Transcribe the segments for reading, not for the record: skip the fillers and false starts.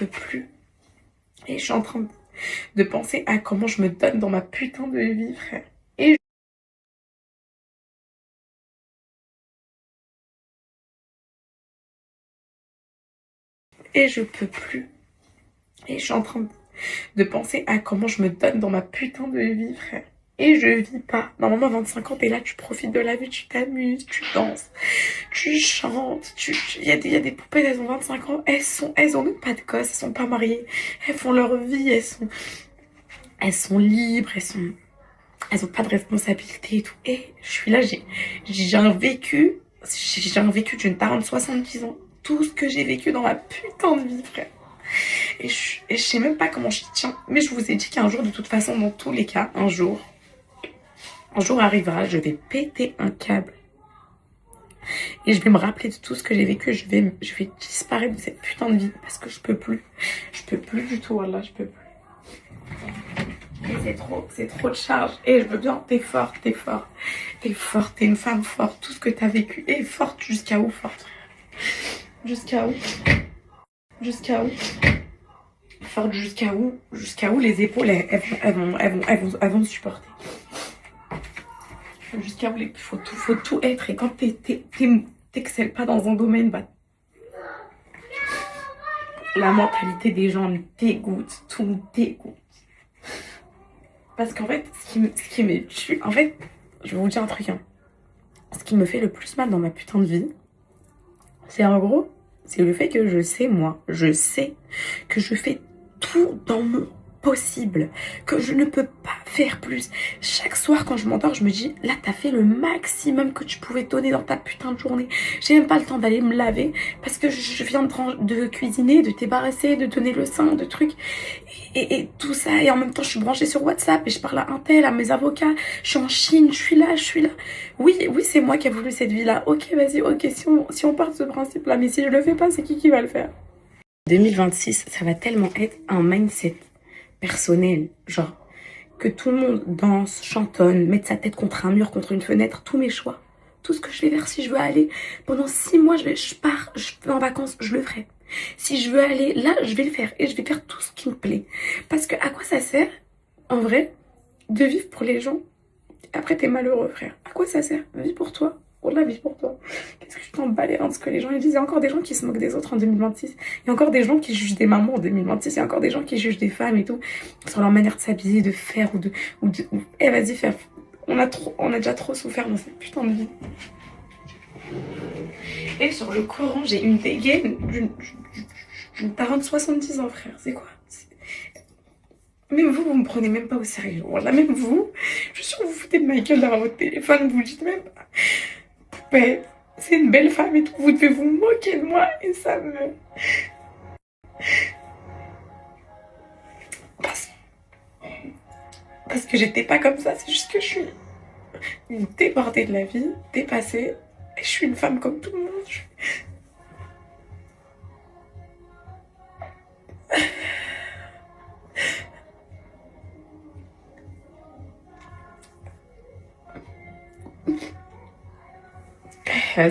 peux plus. Et je suis en train de penser à comment je me donne dans ma putain de vie, frère. Et je peux plus. Et je suis en train de penser à comment je me donne dans ma putain de vie, frère. Et je vis pas. Normalement, à 25 ans, t'es là, tu profites de la vie, tu t'amuses, tu danses, tu chantes. Il y a des poupées, elles ont 25 ans, elles ont même pas de gosse, elles sont pas mariées, elles font leur vie, elles sont libres, elles ont pas de responsabilité et tout. Et je suis là, j'ai un vécu, d'une daronne de 70 ans. Tout ce que j'ai vécu dans ma putain de vie, frère. Et je sais même pas comment je tiens. Mais je vous ai dit qu'un jour, de toute façon, dans tous les cas, un jour arrivera, je vais péter un câble. Et je vais me rappeler de tout ce que j'ai vécu. Je vais disparaître de cette putain de vie. Parce que je peux plus. Je peux plus du tout, voilà, je peux plus. Et c'est trop de charge. Et je veux bien, t'es forte, t'es forte. T'es forte, t'es une femme forte. Tout ce que t'as vécu. Et forte jusqu'à où, forte? Jusqu'à où? Jusqu'à où? Forte jusqu'à où? Jusqu'à où les épaules, elles vont me supporter. Jusqu'à où faut tout être. Et quand t'excelles pas dans un domaine, bah, la mentalité des gens me dégoûte. Tout me dégoûte. Parce qu'en fait, ce qui me tue, en fait, je vais vous dire un truc, hein. Ce qui me fait le plus mal dans ma putain de vie, c'est en gros, c'est le fait que je sais que je fais tout dans mon possible, que je ne peux pas faire plus. Chaque soir quand je m'endors, je me dis, là t'as fait le maximum que tu pouvais donner dans ta putain de journée. J'ai même pas le temps d'aller me laver parce que je viens de cuisiner, de débarrasser, de donner le sein, de trucs et tout ça. Et en même temps, je suis branchée sur WhatsApp et je parle à un tel, à mes avocats. Je suis en Chine, je suis là. Oui, c'est moi qui ai voulu cette vie-là. Ok, vas-y, ok, si on part de ce principe-là, mais si je le fais pas, c'est qui va le faire? 2026, ça va tellement être un mindset personnel, genre que tout le monde danse, chantonne, mette sa tête contre un mur, contre une fenêtre, tous mes choix, tout ce que je vais faire, si je veux aller pendant 6 mois, je vais en vacances, je le ferai. Si je veux aller là, je vais le faire et je vais faire tout ce qui me plaît. Parce que à quoi ça sert, en vrai, de vivre pour les gens? Après, t'es malheureux, frère. À quoi ça sert? Vis pour toi. Oh la vie pour toi. Qu'est-ce que tu t'en bats les reins de ce que les gens ils disent? Il y a encore des gens qui se moquent des autres en 2026. Il y a encore des gens qui jugent des mamans en 2026. Il y a encore des gens qui jugent des femmes et tout sur leur manière de s'habiller, de faire Eh vas-y, faire. On a déjà trop souffert dans cette putain de vie. Et sur le Coran, j'ai une dégaine d'une daronne de 70 ans, frère. C'est quoi? Même vous me prenez même pas au sérieux. Voilà, même vous, je suis sûr que vous foutez de ma gueule derrière votre téléphone, vous dites même pas. Poupée, c'est une belle femme et tout, vous devez vous moquer de moi et ça me... Parce que j'étais pas comme ça, c'est juste que je suis débordée de la vie, dépassée, et je suis une femme comme tout le monde.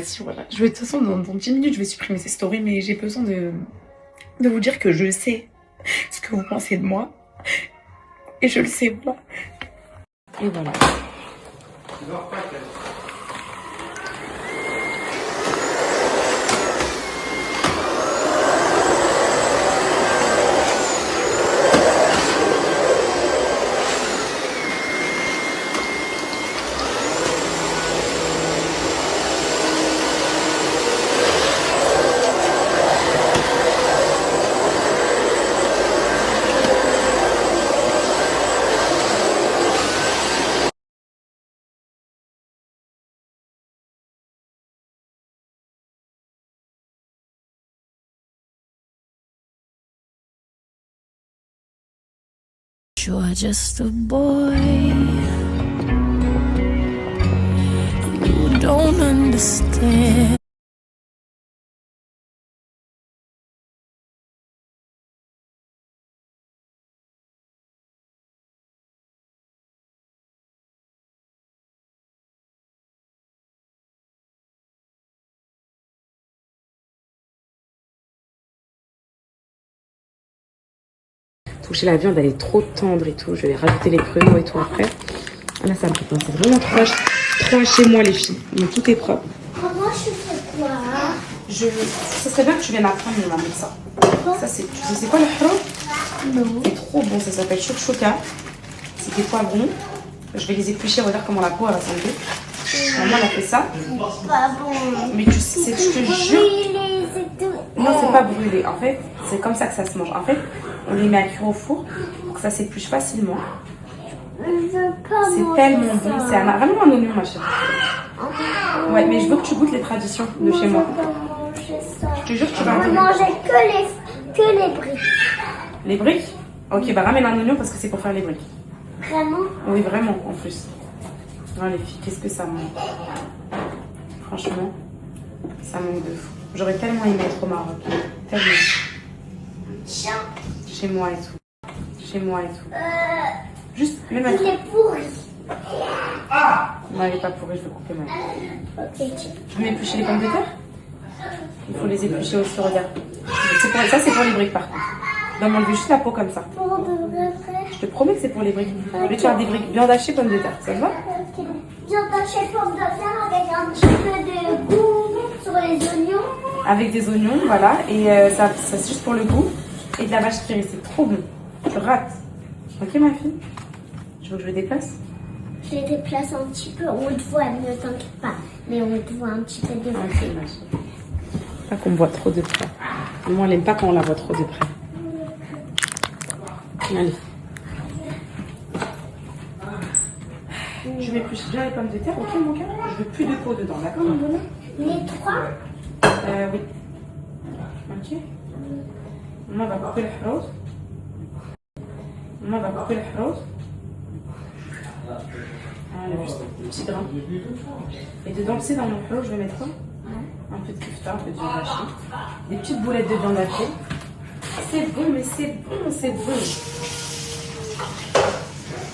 Si, voilà. De toute façon, dans 10 minutes, je vais supprimer ces stories, mais j'ai besoin de vous dire que je sais ce que vous pensez de moi. Et je le sais, voilà. Et voilà. You're just a boy. You don't understand. toucher la viande, elle est trop tendre et tout. Je vais rajouter les pruneaux et tout après. Ah là, ça me fait penser vraiment trop à chez moi, les filles. Donc, tout est propre. Comment je fais quoi? Ça serait bien que tu viennes apprendre, on va mettre ça. Ça, c'est... Tu sais, c'est quoi le hro? Non. C'est trop bon, ça s'appelle chouk-chouka. C'est des poivrons. Je vais les éplucher, on va voir comment la peau elle va s'enlever. Maman, elle a fait ça. C'est pas bon. Mais tu sais, je te jure. Brûlé, c'est tout. Non, c'est pas brûlé. En fait, c'est comme ça que ça se mange. En fait, on les met à cuire au four pour que ça s'épluche facilement. Je veux pas C'est manger tellement ça. bon. C'est vraiment un oignon, ma chérie. Ouais, mais je veux que tu goûtes les traditions de chez moi. Je veux pas manger ça. Je te jure que tu Je vas veux adorer. manger que les briques. Les briques? Ok, bah ramène un oignon parce que c'est pour faire les briques. Vraiment? Oui, vraiment, en plus. Oh, les filles, qu'est-ce que ça manque. Franchement, ça manque de fou. J'aurais tellement aimé être au Maroc. Tellement. Tiens. Chez moi et tout. Chez moi et tout. Juste le Il mettre. est pourri. Non, elle est pas pourrie, je vais couper mal. Ok, tiens. Tu veux éplucher les pommes de terre? Il faut les éplucher aussi, regarde. Ça, c'est pour les briques, par contre. Donc, m'enlever juste la peau comme ça. Pour de vrai. Je te promets que c'est pour les briques. Je vais te faire des briques viande hachée, pommes de terre. Ça te va? Ok. Viande hachée pomme de terre avec un petit peu de goût sur les oignons. Avec des oignons, voilà. Et ça c'est juste pour le goût. Et de la vache qui rit, c'est trop bon. Tu rates. Ok, ma fille? Tu veux que je le déplace? Je les déplace un petit peu. On te voit, ne t'inquiète pas. Mais on te voit un petit peu de Ok, ma chérie. Pas qu'on me voit trop de près. Moi, elle n'aime pas quand on la voit trop de près. Allez. Je m'épluche bien les pommes de terre, ok, mon cœur? Je veux plus de peau dedans, d'accord, mon bonhomme? Les trois. Oui. Ok. Maman va couper le rose. Maman va couper le rose. Allez, juste des petits grains. Et dedans, tu sais, dans mon rose, je vais mettre quoi? Un peu de kefta, un peu de viande hachée. Des petites boulettes de viande hachée. C'est bon, mais c'est bon, c'est bon.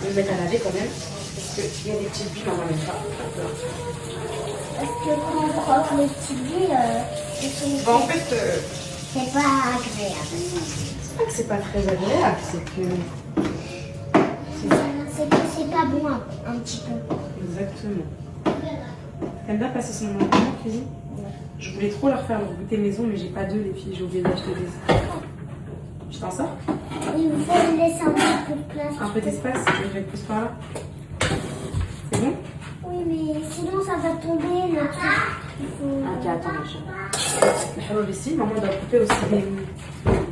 Je vais mettre à laver quand même. Parce qu'il y a des petites billes, on va mettre ça. Parce que quand on croque les petits billes, ils sont... Bon, en fait, c'est pas agréable. c'est pas que c'est pas très agréable, c'est que... C'est que c'est pas bon un petit peu. Exactement. T'aimes bien passer son moment en cuisine? Je voulais trop leur faire leur goûter maison, mais j'ai pas d'œufs, les filles. J'ai oublié d'acheter des œufs. Je t'en sors? Il faut lui laisser un petit peu de place. Un peu d'espace? Je vais le pousser par là. C'est bon? Oui, mais sinon ça va tomber le truc. Il faut... Ok, attends, ma chérie. Le halal ici, maman doit couper aussi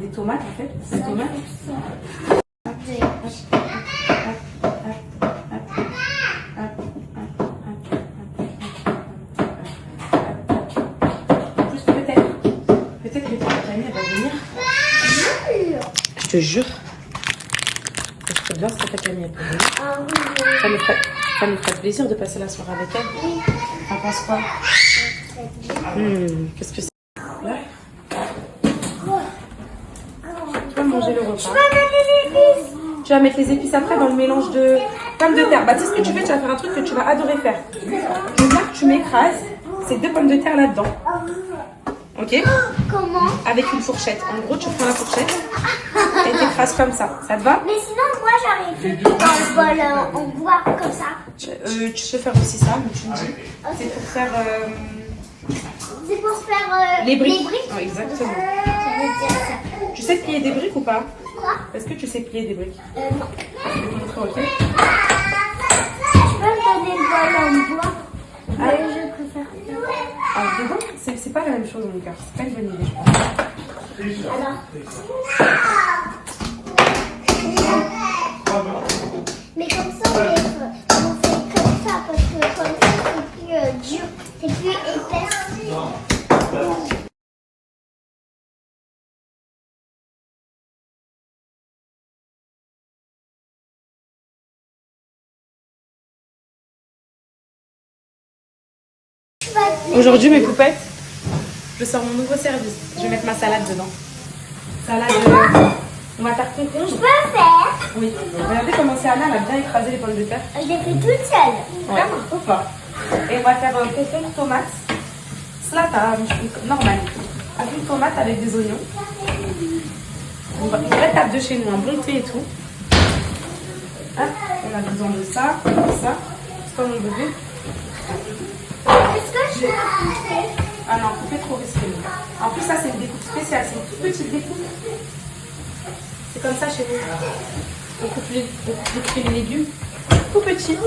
des tomates, en fait. Des tomates. En plus, peut-être que ta famille elle va venir. Je te jure. Ça serait bien si ta famille elle peut venir. Ah oui, Ça me ferait plaisir de passer la soirée avec elle. T'en penses quoi? Qu'est-ce que c'est? Là, tu vas manger le repas. Tu vas mettre les épices après dans le mélange de pommes de terre. Bah, tu sais ce que tu fais? Tu vas faire un truc que tu vas adorer faire. Je veux bien que tu m'écrases ces 2 pommes de terre là-dedans. Ok? Comment? Avec une fourchette. En gros, tu prends la fourchette et t'écrases comme ça. Ça te va? Mais sinon, moi j'arrive dans le bol en bois comme ça. Tu peux faire aussi ça, mais tu me dis. C'est pour faire C'est pour faire les briques. briques. Oh, exactement. Ça veut dire ça. Tu sais plier des briques ou pas? Quoi? Est-ce que tu sais plier des briques? Non. Je vais te montrer, ok? Tu peux me donner le bol en bois? Mais je préfère ça. Alors, dedans, c'est pas la même chose, mon cœur. C'est pas une bonne idée, je pense. Alors. Mais comme ça, on fait comme ça parce que comme ça, c'est plus dur, c'est plus épaisse. Aujourd'hui, mes poupettes, je sors mon nouveau service. Je vais mettre ma salade dedans. Salade. On va faire concombre. Je peux faire. Oui. Regardez comment c'est Anna, elle a bien écrasé les pommes de terre. Je l'ai fait toute seule. Ouais, faut pas. Et on va faire concombre, tomate, slata, normal. Avec une tomate avec des oignons. Une vraie table de chez nous, un bon thé et tout. Hop, on a besoin de ça, ça. C'est pas mon bébé. Est-ce que je peux couper? Ah non, couper trop risqué. En plus, ça, c'est une découpe spéciale. C'est une toute petite découpe. C'est comme ça chez nous. On coupe les légumes. Tout petit.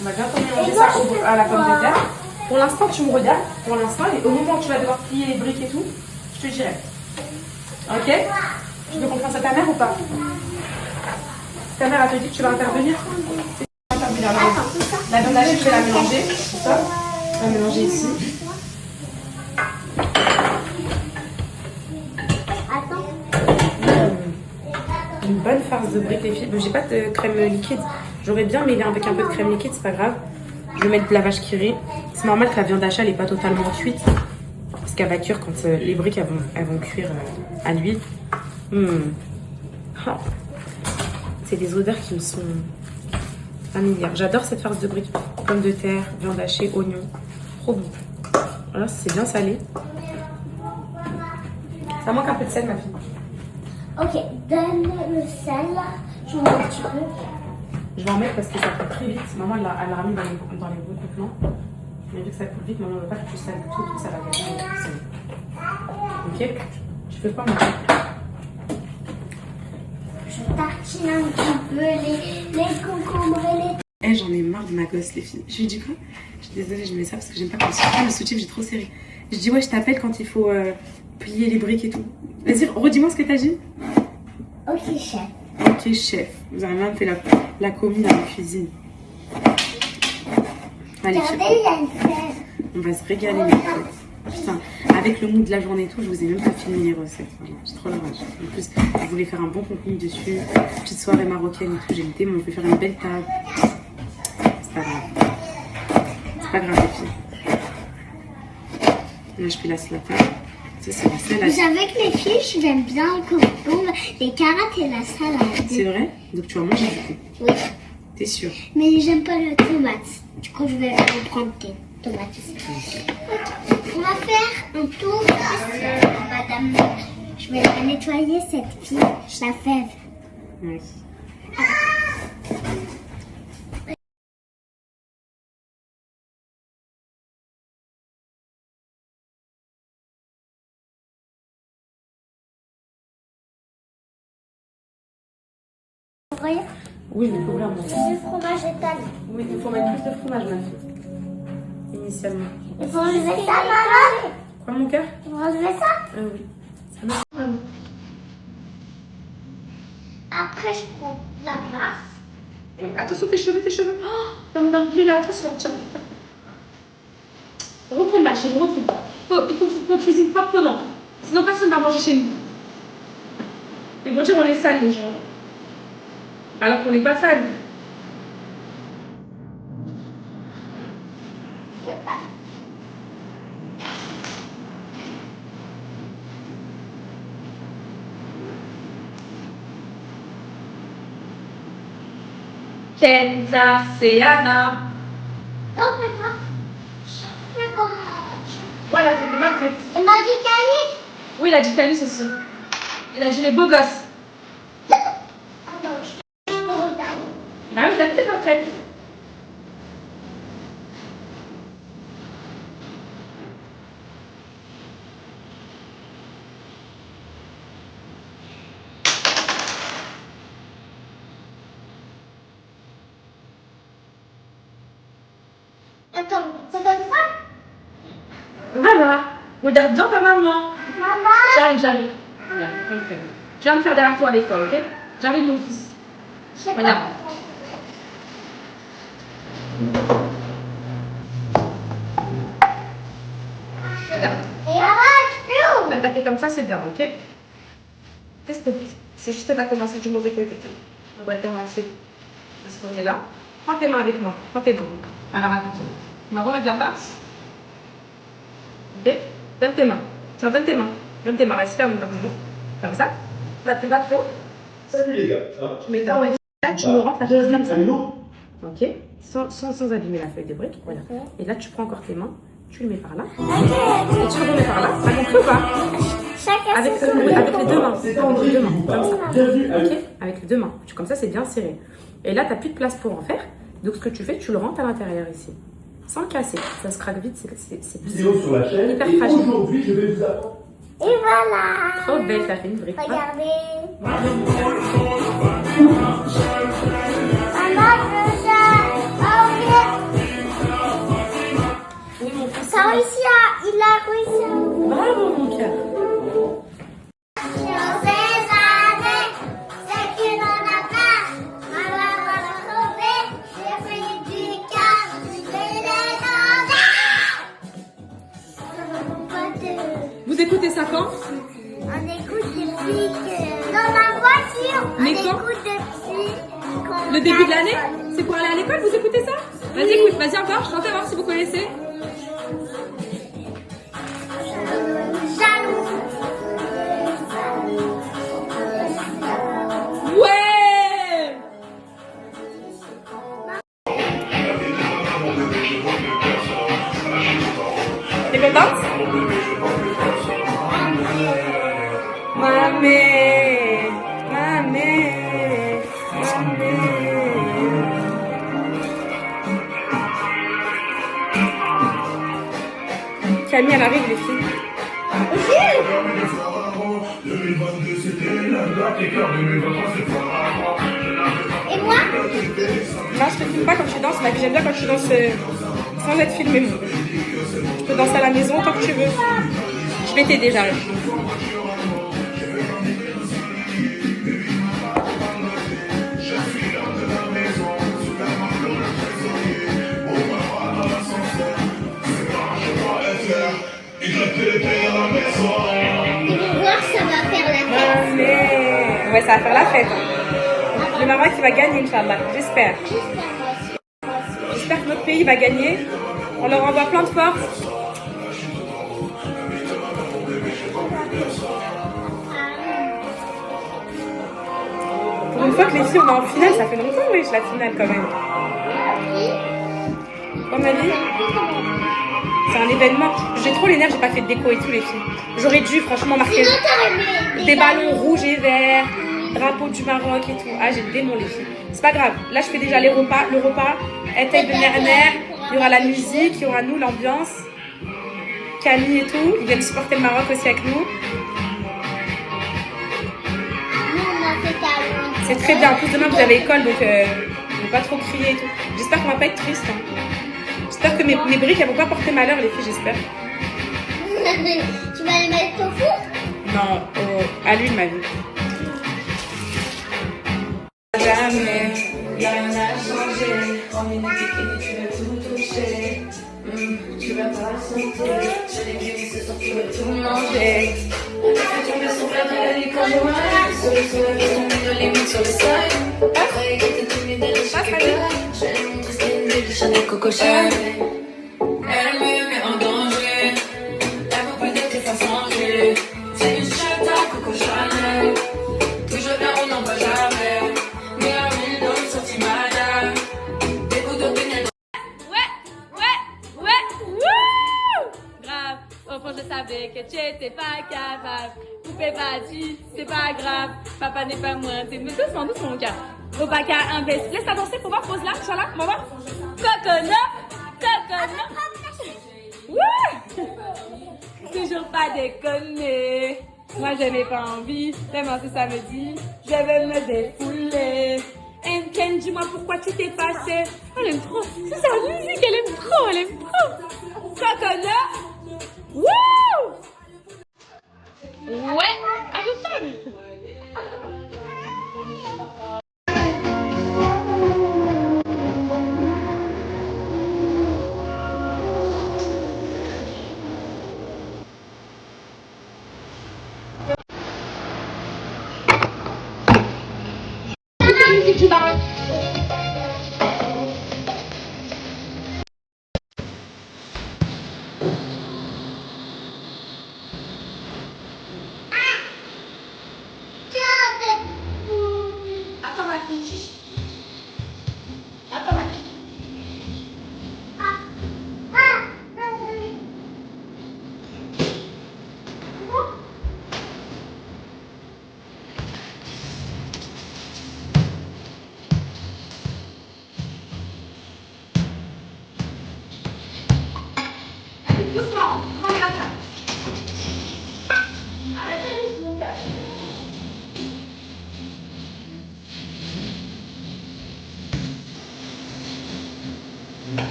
On va bientôt mélanger ça à la pomme de terre. Pour l'instant, tu me regardes. Pour l'instant, et au moment où tu vas devoir plier les briques et tout, je te dirai. Ok? Tu veux qu'on fasse à ta mère ou pas? Ta mère a te dit que tu vas intervenir? La viande hachée, je vais la mélanger. Stop. Je vais la mélanger ici. Attends. Une bonne farce de briques, les filles. Bon, j'ai pas de crème liquide. J'aurais bien mêlé avec un peu de crème liquide, c'est pas grave. Je vais mettre de la vache qui rit. C'est normal que la viande hachée, elle n'est pas totalement cuite. Parce qu'elle va cuire quand les briques elles vont cuire à l'huile. Oh. C'est des odeurs qui me sont familières. J'adore cette farce de briques. Pommes de terre, viande hachée, oignons. Trop bon. Alors, c'est bien salé. Ça manque un peu de sel, ma fille. Ok, donne le sel. Je mets un petit peu. Je vais en mettre parce que ça coule très vite. Maman, elle l'a remis dans les bons contenants. Mais vu que ça coule vite, maman ne veut pas que tu sales tout, ça va gâcher. Ok? Tu peux pas manger. Je tartine un petit peu les concombres et les... Eh, j'en ai marre de ma gosse, les filles. Je lui dis quoi? Je suis désolée, je mets ça parce que j'aime pas quand le soutif, j'ai trop serré. Je dis ouais, je t'appelle quand il faut plier les briques et tout. Vas-y, redis-moi ce que t'as dit. Ok, chef. Ok, chef. Vous avez même fait la commis dans la cuisine. Allez, chef. Regardez, il y a une fève. On va se régaler, les filles. Putain, avec le mood de la journée et tout, je vous ai même pas filmé les recettes. Voilà, j'ai trop le rage. En plus, je voulais faire un bon contenu dessus. Petite soirée marocaine et tout. J'ai le thé, mais je vais faire une belle table. C'est pas grave. C'est pas grave, les filles. Là, je pilasse la table. Ça, c'est la salade. Vous savez que les filles, j'aime bien le concombre, les carottes et la salade. C'est vrai? Donc tu vas manger du coup? Oui. T'es sûre? Mais j'aime pas la tomate. Du coup, je vais reprendre tes tomates aussi. On va faire un tour, madame. Je vais la nettoyer, cette fille, la fève. Oui. Vous voyez? Oui, mais il faut ouvrir mon Du fromage étalé. Oui, il faut mettre plus de fromage, ma fille. Initialement. Il faut enlever ça, maman. Quoi, mon cœur? Il faut enlever ça. Oui. Ça marche. Après, je prends la masse. Attention, tes cheveux, tes cheveux. Oh, dans là, attention, tiens. Reprends ma chérie, reprends. Il faut qu'on cuisine proprement. Sinon, personne ne va manger chez nous. Ils vont dire on est sale, les gens. Alors qu'on n'est pas sale. Kenza, c'est Anna. Non, mais pas. Voilà, c'est parfait. Il m'a dit Camille. Oui, il a dit Camille, c'est sûr. Il a dit les beaux gosses. Attends, je regarde. Ah oui, t'as fait parfait. Attends, c'est comme ça? Voilà. Regarde bien ta maman. Maman. J'arrive. Regarde, je viens de faire derrière toi à l'école, ok? J'arrive, mon fils. Regarde. Regarde. Et arrête, plus. T'attaquer comme ça, c'est bien, ok? Qu'est-ce que c'est juste que t'as commencé du mauvais côté. On va commencer. Parce qu'on est là. Prends tes mains avec moi. Prends tes mains. Alors, attends. On va remettre la face. Ok? Donne tes mains. Tiens, donne tes mains. Donne tes mains. Reste ferme. Comme ça. Là, tu vas trop. Salut les gars. Tu mets ta main. Là, tu me rentres la chose comme ça. Ok? Sans abîmer la feuille de brique. Voilà. Et là, tu prends encore tes mains tu le mets par là. Et tu le remets par là. T'as compris ou pas? Avec, avec les deux mains. Avec les deux mains, comme ça. Ok? Avec les deux mains. Comme ça, c'est bien serré. Et là, t'as plus de place pour en faire. Donc, ce que tu fais, tu le rentres à l'intérieur ici. Sans le casser. Ça se craque vite, c'est Vidéo sur la chaîne. hyper Et fragile. aujourd'hui, je vais vous apprendre. Et voilà. Trop belle, t'as fait une brique. Regardez. Maman, je veux ça. Ah oui. Oui, mon fils. Ça a réussi à... Il a réussi à... Bravo, mon cœur. Sur ces années, c'est qu'il n'en a pas. Maman va le trouver. J'ai fait du cœur. J'ai les Vous écoutez ça quand? On écoute depuis que... Dans la voiture, on Mais quand? écoute depuis qu'on... Le début de l'année? C'est pour aller à l'école, vous écoutez ça? Vas-y, écoute, vas-y encore, chantez, voir si vous connaissez. Jaloux. Ouais! T'es contente? Mamé, mamé, mamé. Camille, elle arrive, les filles. 2022, c'était la date et cœur 2023, c'est pas. Et moi? Non, je te filme pas quand tu danses, ma vie. J'aime bien quand tu danses sans être filmé. Moi. Tu peux danser à la maison tant que tu veux. Je vais t'aider, j'arrive. Ils vont voir, ça va faire la fête. Mais... Ouais, ça va faire la fête. Hein. Le Maroc qui va gagner, Inch'Allah. J'espère. J'espère que notre pays va gagner. On leur envoie plein de force. Pour une fois que les filles on est en finale, ça fait longtemps, oui, la finale quand même. Comme elle dit, c'est un événement. J'ai trop les nerfs, j'ai pas fait de déco et tout, les filles. J'aurais dû franchement marquer Sinon, t'aurais mis des ballons rouges et verts, drapeau du Maroc et tout. Ah, j'ai le démon, les filles. C'est pas grave. Là, je fais déjà le repas. Étaye de Nerner. Il y aura la musique, il y aura nous, l'ambiance. Camille et tout. Ils viennent supporter le Maroc aussi avec nous. Nous, on a fait ta... C'est très bien. En plus, demain, vous avez école, donc ne pas trop crier et tout. J'espère qu'on va pas être triste. Hein. J'espère que mes briques, elles vont pas porter malheur, les filles, j'espère. Tu vas les mettre au four? Non, à l'huile, ma vie. Jamais, rien n'a changé. En une étiquette, tu veux tout toucher. Tu vas pas sauter. J'ai les cuisses ce soir, tu veux tout manger. Tu tomber sur la maladie quand je m'arrête. Sur le sol, je tombe de limite sur le sol. Après, il était timide, elle est chaque je vais lui montrer ce qu'elle est, du Chanel Coco Chanel. Elle me met en danger. Elle veut plus de tes façons de jouer. C'est une chatte à Coco Chanel. Toujours bien, on n'en va jamais. Mais à mille dans le sentimental. Des bouts d'opinion. Ouais, wouh! Grave, au fond je savais que tu étais pas capable. Poupée bâtie, c'est pas grave. Papa n'est pas moins, t'es doucement, doucement mon cœur. Au bac à investir. Laisse ta danser pour voir, pose là, Inch'Allah, on va voir. Coconut, coconut. Wouh! Toujours pas déconner. Moi je n'ai pas envie, vraiment c'est samedi, je vais me défouler. Ken, dis-moi pourquoi tu t'es passé. Elle aime trop. C'est sa musique, elle aime trop, elle aime trop. Coconut. Wouh! Ouais, attention.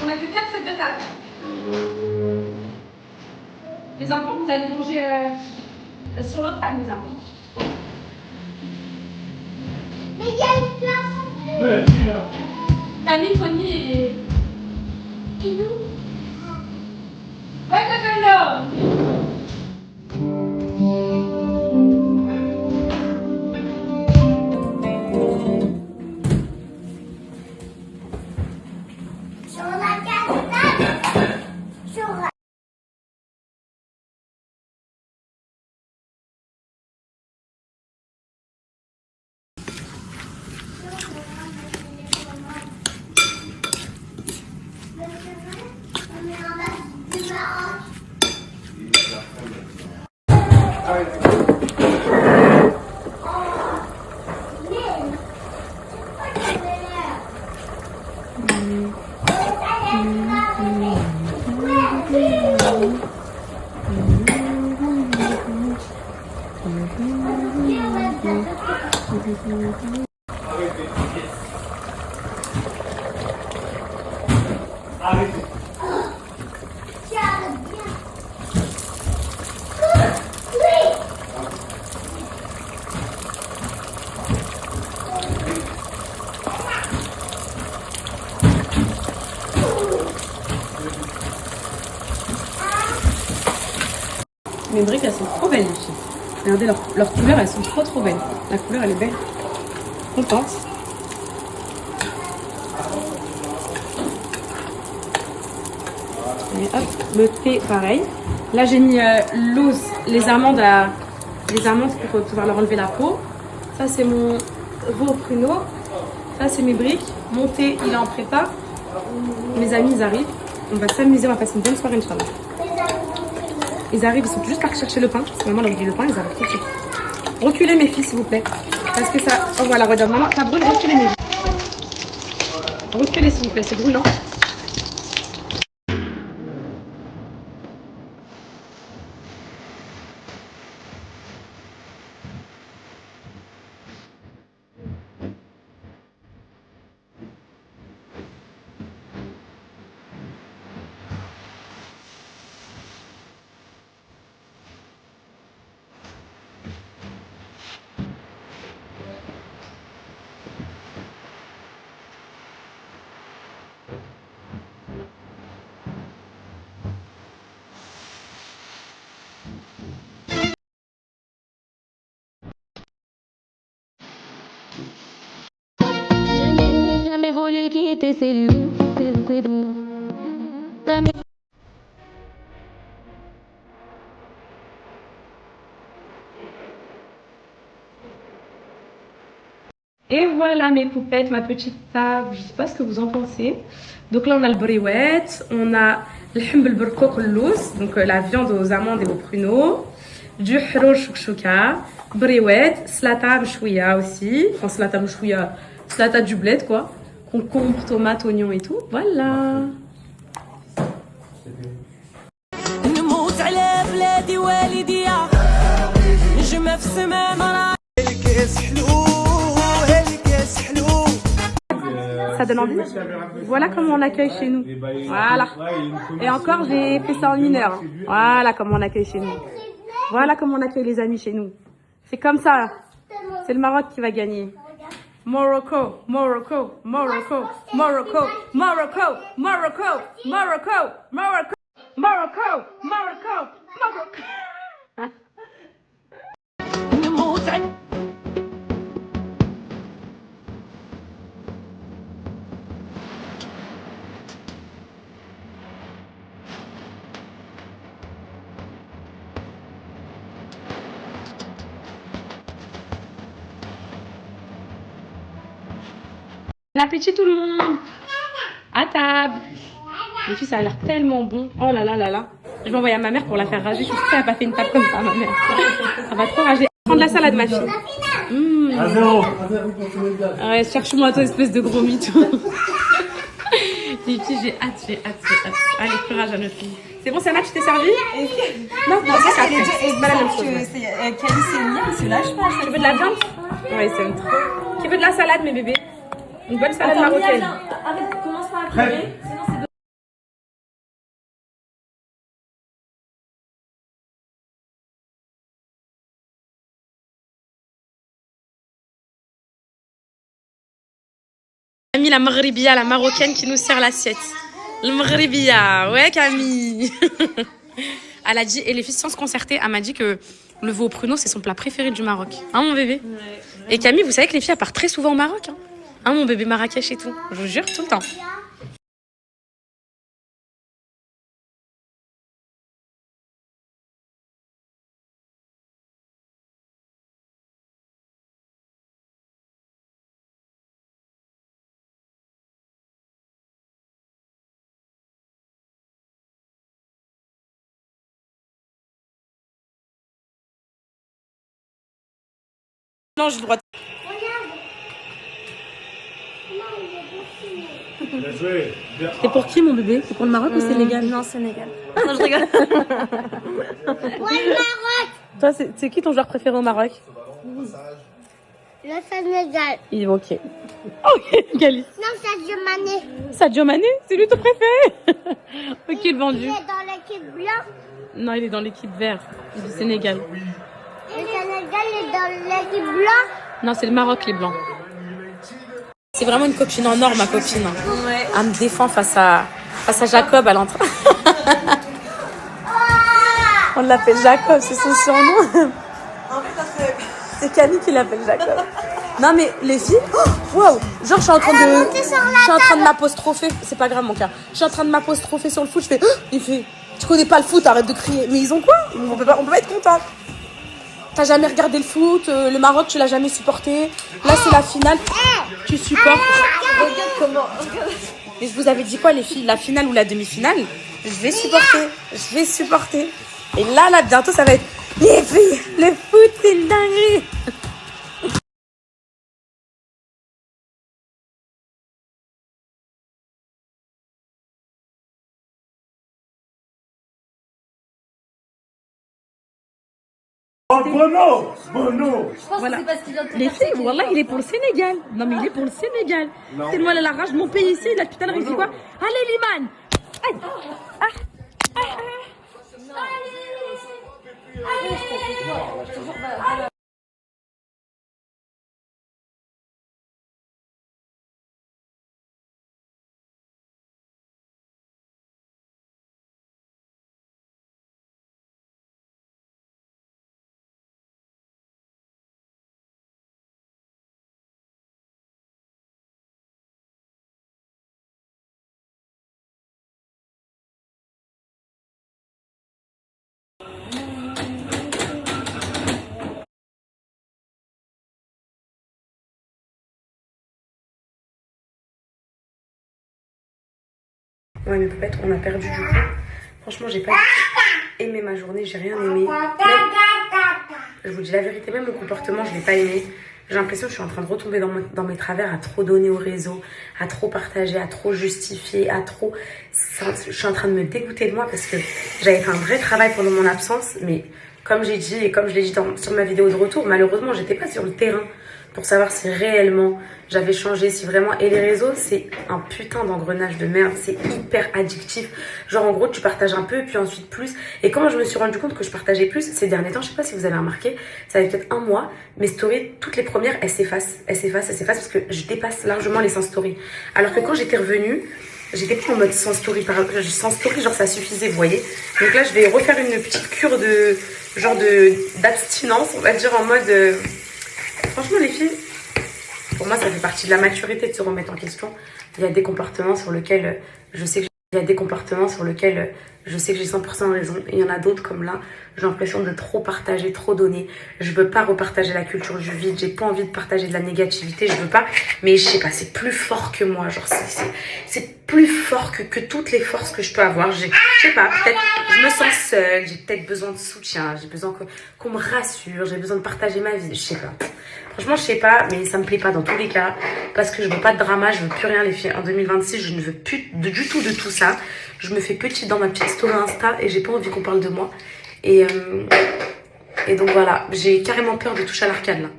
On a que 4 sets de table. Les enfants, vous allez manger sur l'autre table, les enfants. Mais il y a une place. Ouais, Camille, Tony et... Et nous? Ouais, Cocono! Sur la table. Sur la... Arrêtez. Mes briques, elles sont trop belles, les filles. Regardez leurs couleurs, elles sont trop belles. La couleur, elle est belle. Contente. Et hop, le thé, pareil. Là, j'ai mis l'ose, les amandes pour pouvoir leur enlever la peau. Ça, c'est mon veau au pruneau. Ça, c'est mes briques. Mon thé, il est en prépa. Mes amis, ils arrivent. On va s'amuser, on va passer une bonne soirée, Inch'Allah. Ils arrivent, ils sont juste partis chercher le pain. Parce que maman a oublié le pain, ils arrivent tout de suite. Reculez, mes filles, s'il vous plaît. Parce que ça... Oh, voilà, regarde, maman, ça brûle, reculez, mes filles. Reculez, s'il vous plaît, c'est brûlant. Jamais voulu quitter ces lieux. Et voilà mes poupettes, ma petite table, je sais pas ce que vous en pensez. Donc là on a le briouette, on a le humble burkouk louz, donc la viande aux amandes et aux pruneaux, du hroul choukchouka, briouette, slata mchouia aussi, enfin slata mchouia, slata du bled quoi, concombre, tomate, oignon et tout, voilà. نموت على بلادي والديا نجمة في السما مرا الكاس حلو الكاس حلو. Ça donne envie. Voilà comment on accueille chez nous. Voilà. Et encore, j'ai fait ça en 1 heure. Voilà comment on accueille chez nous. Voilà comment on accueille les amis chez nous. C'est comme ça. C'est le Maroc qui va gagner. Morocco, Morocco, Morocco, Morocco, Morocco, Morocco, Morocco, Morocco. Morocco, Morocco, Morocco. نموت على Bon appétit tout le monde. À table. Les filles, ça a l'air tellement bon. Oh là là là là. Je vais envoyer à ma mère pour la faire rager. Je suis sûre qu'elle n'a pas fait une table comme ça, ma mère. Elle va trop rager. Prends de la salade, ma fille. À zéro. Ouais, cherche-moi toi, espèce de gros mytho. Les filles, j'ai hâte, j'ai hâte, j'ai hâte. Allez, plus rage à notre fille. C'est bon, Sana, tu t'es servi? Non, non, ça, c'est pas la même chose. Kelly, c'est miel, c'est là, je pense. Tu veux de la viande? Ouais, c'est trop. Qui veut de la salade, mes bébés? Une bonne salade marocaine. Arrête, commence pas à pleurer, sinon c'est de... Camille, la Maghribia, la marocaine qui nous sert l'assiette. Le Maghribia, ouais Camille. Elle a dit, et les filles sans se concerter, elle m'a dit que le veau au pruneau c'est son plat préféré du Maroc. Hein mon bébé? Ouais. Et Camille, vous savez que les filles elles partent très souvent au Maroc. Hein mon bébé Marrakech et tout. Je vous jure, tout le temps. Non, j'ai le droit. Bien joué. Bien. C'est pour qui mon bébé? C'est pour le Maroc ou Sénégal? Non, Sénégal. Non, je rigole. Toi, c'est qui ton joueur préféré au Maroc? Le Sénégal. Il est ok. Ok, Galice. Non, Sadio Mané. Sadio Mané, c'est lui ton préféré? Ok, le vendu. Il est dans l'équipe blanche. Non, il est dans l'équipe verte du Sénégal. Le Sénégal est dans l'équipe blanche. Non, c'est le Maroc, les blancs. C'est vraiment une copine en or, ma copine. Ouais. Elle me défend face à Jacob à l'entrée. On l'appelle Jacob, c'est son surnom. C'est Camille qui l'appelle Jacob. Non mais les filles, oh, wow, genre je suis en train de m'apostropher, c'est pas grave mon cas. Je suis en train de m'apostropher sur le foot, je fais, il fait, tu connais pas le foot, arrête de crier. Mais ils ont quoi? On peut pas être content. T'as jamais regardé le foot, le Maroc tu l'as jamais supporté. Là c'est la finale, tu supportes. Regarde comment... Mais je vous avais dit quoi les filles, la finale ou la demi-finale, je vais supporter. Et là bientôt ça va être, les filles, le foot c'est une dinguerie. Oh, Bono. Bono. Je pense Voilà. que c'est parce qu'il vient de te Les chercher filles, qu'il voilà, est il est pour le Sénégal. Non, mais il est pour le Sénégal. Tellement elle a la rage de mon pays ici. Là, putain, il dit quoi? Allez, Liman! Aïe. Ouais, mais peut-être on a perdu du coup. Franchement, j'ai pas aimé ma journée, j'ai rien aimé. Je vous dis la vérité, même mon comportement, je l'ai pas aimé. J'ai l'impression que je suis en train de retomber dans mes travers, à trop donner au réseau, à trop partager, à trop justifier, à trop... Je suis en train de me dégoûter de moi parce que j'avais fait un vrai travail pendant mon absence, mais comme j'ai dit et comme je l'ai dit sur ma vidéo de retour, malheureusement, j'étais pas sur le terrain pour savoir si réellement j'avais changé, si vraiment... Et les réseaux, c'est un putain d'engrenage de merde, c'est hyper addictif. Genre, en gros, tu partages un peu, puis ensuite plus. Et comment je me suis rendu compte que je partageais plus ces derniers temps, je sais pas si vous avez remarqué, ça fait peut-être un mois, mes stories, toutes les premières, elles s'effacent parce que je dépasse largement les 100 stories. Alors que quand j'étais revenue, j'étais pas en mode sans story, sans story, genre ça suffisait, vous voyez. Donc là, je vais refaire une petite cure de genre d'abstinence, on va dire en mode... Franchement, les filles, pour moi, ça fait partie de la maturité de se remettre en question. Il y a des comportements sur lesquels je sais que il y a des comportements sur lesquels je sais que j'ai 100% raison. Et il y en a d'autres comme là, j'ai l'impression de trop partager, trop donner. Je veux pas repartager la culture du vide. J'ai pas envie de partager de la négativité, je veux pas. Mais je sais pas, c'est plus fort que moi. Genre, c'est plus fort que toutes les forces que je peux avoir. Je sais pas, peut-être je me sens seule. J'ai peut-être besoin de soutien. J'ai besoin qu'on me rassure. J'ai besoin de partager ma vie. Je sais pas. Franchement, je sais pas, mais ça me plaît pas dans tous les cas. Parce que je veux pas de drama, je veux plus rien les filles. En 2026, je ne veux plus du tout de tout ça. Je me fais petite dans ma petite story Insta et j'ai pas envie qu'on parle de moi. Et donc voilà, j'ai carrément peur de toucher à l'arcade là.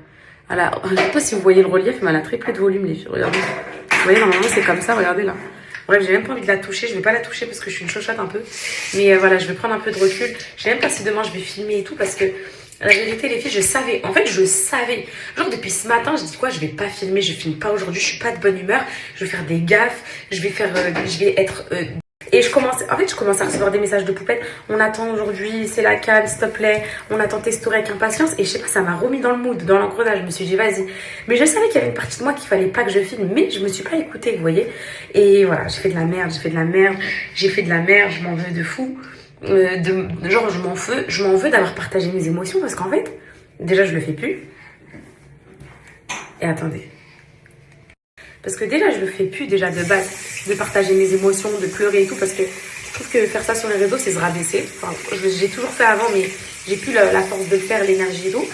Alors, je sais pas si vous voyez le relief, mais elle a très peu de volume les filles. Regardez. Vous voyez, normalement c'est comme ça, regardez là. Bref, j'ai même pas envie de la toucher, je vais pas la toucher parce que je suis une chochotte un peu. Mais voilà, je vais prendre un peu de recul. Je sais même pas si demain je vais filmer et tout parce que la vérité les filles, je savais. En fait, je savais. Genre depuis ce matin, je dis quoi, je vais pas filmer, je filme pas aujourd'hui, je suis pas de bonne humeur. Je vais faire des gaffes, je vais être... Et je commence à recevoir des messages de poupettes. On attend aujourd'hui, c'est la calme, s'il te plaît. On attend tes stories avec impatience. Et je sais pas, ça m'a remis dans le mood, dans l'engrenage. Je me suis dit, vas-y. Mais je savais qu'il y avait une partie de moi qu'il fallait pas que je filme. Mais je me suis pas écoutée, vous voyez. Et voilà, j'ai fait de la merde, je m'en veux de fou. Genre, je m'en veux d'avoir partagé mes émotions. Parce qu'en fait, déjà, je le fais plus. Et attendez. Parce que déjà, je le fais plus déjà de base, de partager mes émotions, de pleurer et tout, parce que je trouve que faire ça sur les réseaux, c'est se rabaisser. Enfin, j'ai toujours fait avant, mais j'ai plus la force de le faire, l'énergie et tout.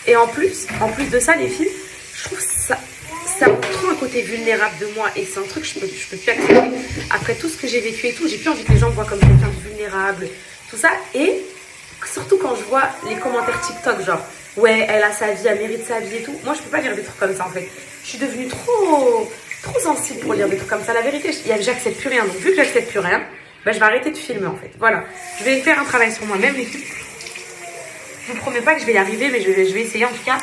Et en plus de ça, les filles, je trouve ça montre trop un côté vulnérable de moi. Et c'est un truc que je peux plus accepter. Après tout ce que j'ai vécu et tout, j'ai plus envie que les gens me voient comme quelqu'un de vulnérable, tout ça. Et surtout quand je vois les commentaires TikTok, genre, ouais, elle a sa vie, elle mérite sa vie et tout. Moi, je peux pas lire des trucs comme ça, en fait. Je suis devenue trop sensible pour lire des trucs comme ça. La vérité, j'accepte plus rien. Donc, vu que j'accepte plus rien, bah, je vais arrêter de filmer, en fait. Voilà. Je vais faire un travail sur moi-même, les filles. Je vous promets pas que je vais y arriver, mais je vais essayer, en tout cas.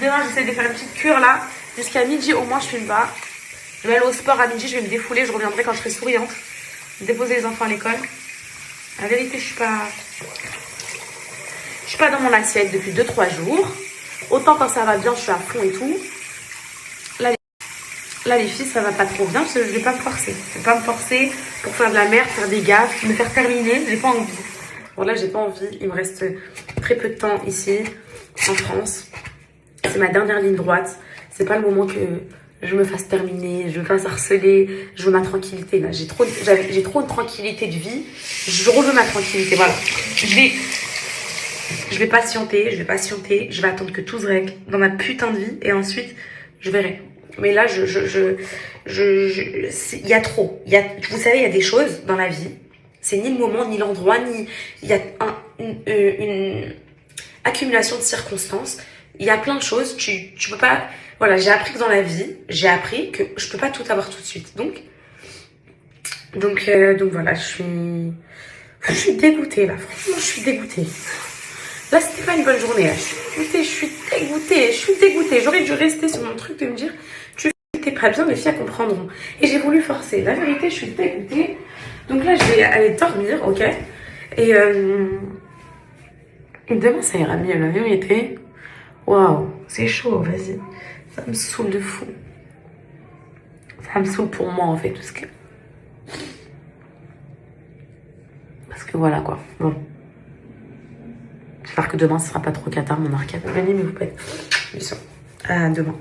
Demain, j'essaie de faire une petite cure, là. Jusqu'à midi, au moins, je filme pas. Je vais aller au sport à midi, je vais me défouler. Je reviendrai quand je serai souriante. Déposer les enfants à l'école. La vérité, je suis pas dans mon assiette depuis 2-3 jours. Autant quand ça va bien, je suis à fond et tout. Là, les filles, ça va pas trop bien parce que je vais pas me forcer. Je vais pas me forcer pour faire de la merde, faire des gaffes, me faire terminer. J'ai pas envie. Bon, là, j'ai pas envie. Il me reste très peu de temps ici, en France. C'est ma dernière ligne droite. C'est pas le moment que je me fasse terminer, je me fasse harceler. Je veux ma tranquillité, là. J'ai trop de tranquillité de vie. Je veux ma tranquillité, voilà. Je vais patienter, je vais attendre que tout se règle dans ma putain de vie et ensuite, je verrai. Mais là, il y a trop. Vous savez, il y a des choses dans la vie. C'est ni le moment, ni l'endroit, il y a une accumulation de circonstances. Il y a plein de choses. Tu peux pas. Voilà, j'ai appris que dans la vie, j'ai appris que je peux pas tout avoir tout de suite. Donc voilà, je suis dégoûtée là. Franchement, je suis dégoûtée. Là, c'était pas une bonne journée. Là. Je suis dégoûtée. J'aurais dû rester sur mon truc de me dire, tu t'es pas bien, les filles elles comprendront. Et j'ai voulu forcer. La vérité, je suis dégoûtée. Donc là, je vais aller dormir, ok. Et demain, ça ira mieux. La vérité, waouh, c'est chaud. Vas-y, ça me saoule de fou. Ça me saoule pour moi en fait, parce que voilà quoi. Bon. J'espère que demain, ce sera pas trop cata, mon arcade. Venez, mais vous pouvez. Bisous. À demain.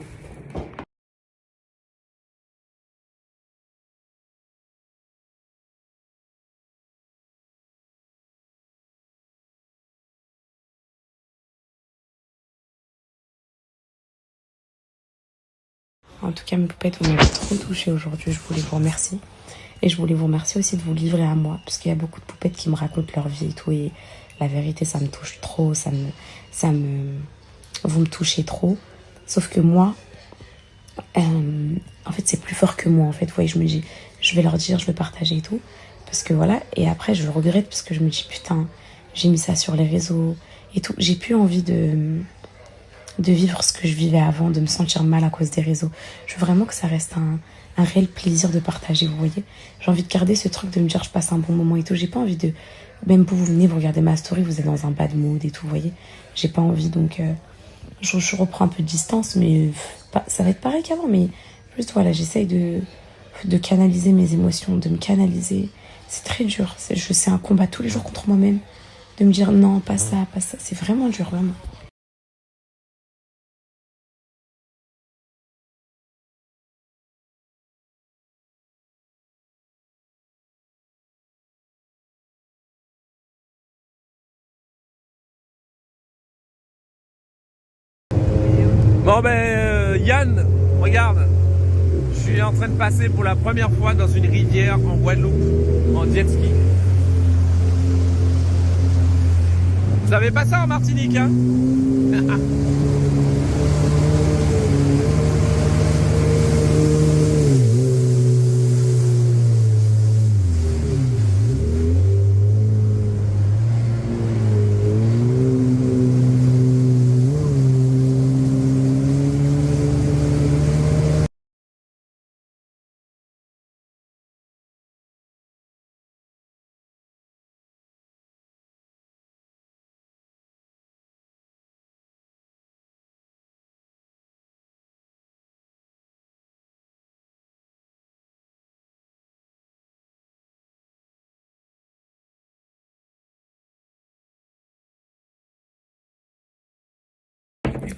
En tout cas, mes poupettes, vous m'avez trop touchée aujourd'hui. Je voulais vous remercier. Et je voulais vous remercier aussi de vous livrer à moi. Parce qu'il y a beaucoup de poupettes qui me racontent leur vie et tout. Et la vérité, ça me touche trop. Vous me touchez trop. Sauf que moi, en fait, c'est plus fort que moi. En fait, vous voyez, je me dis, je vais leur dire, je vais partager et tout. Parce que voilà. Et après, je regrette parce que je me dis, putain, j'ai mis ça sur les réseaux et tout. J'ai plus envie de de vivre ce que je vivais avant, de me sentir mal à cause des réseaux. Je veux vraiment que ça reste un réel plaisir de partager, vous voyez. J'ai envie de garder ce truc de me dire je passe un bon moment et tout. J'ai pas envie de... Même pour vous venez, vous regardez ma story, vous êtes dans un bad mood et tout, vous voyez. J'ai pas envie, donc je reprends un peu de distance, mais ça va être pareil qu'avant. Mais juste voilà, j'essaye de canaliser mes émotions, de me canaliser. C'est très dur. C'est un combat tous les jours contre moi-même. De me dire non, pas ça, pas ça. C'est vraiment dur, vraiment. Bon Yann, regarde, je suis en train de passer pour la première fois dans une rivière en Guadeloupe, en jet ski. Vous savez pas ça en Martinique, hein?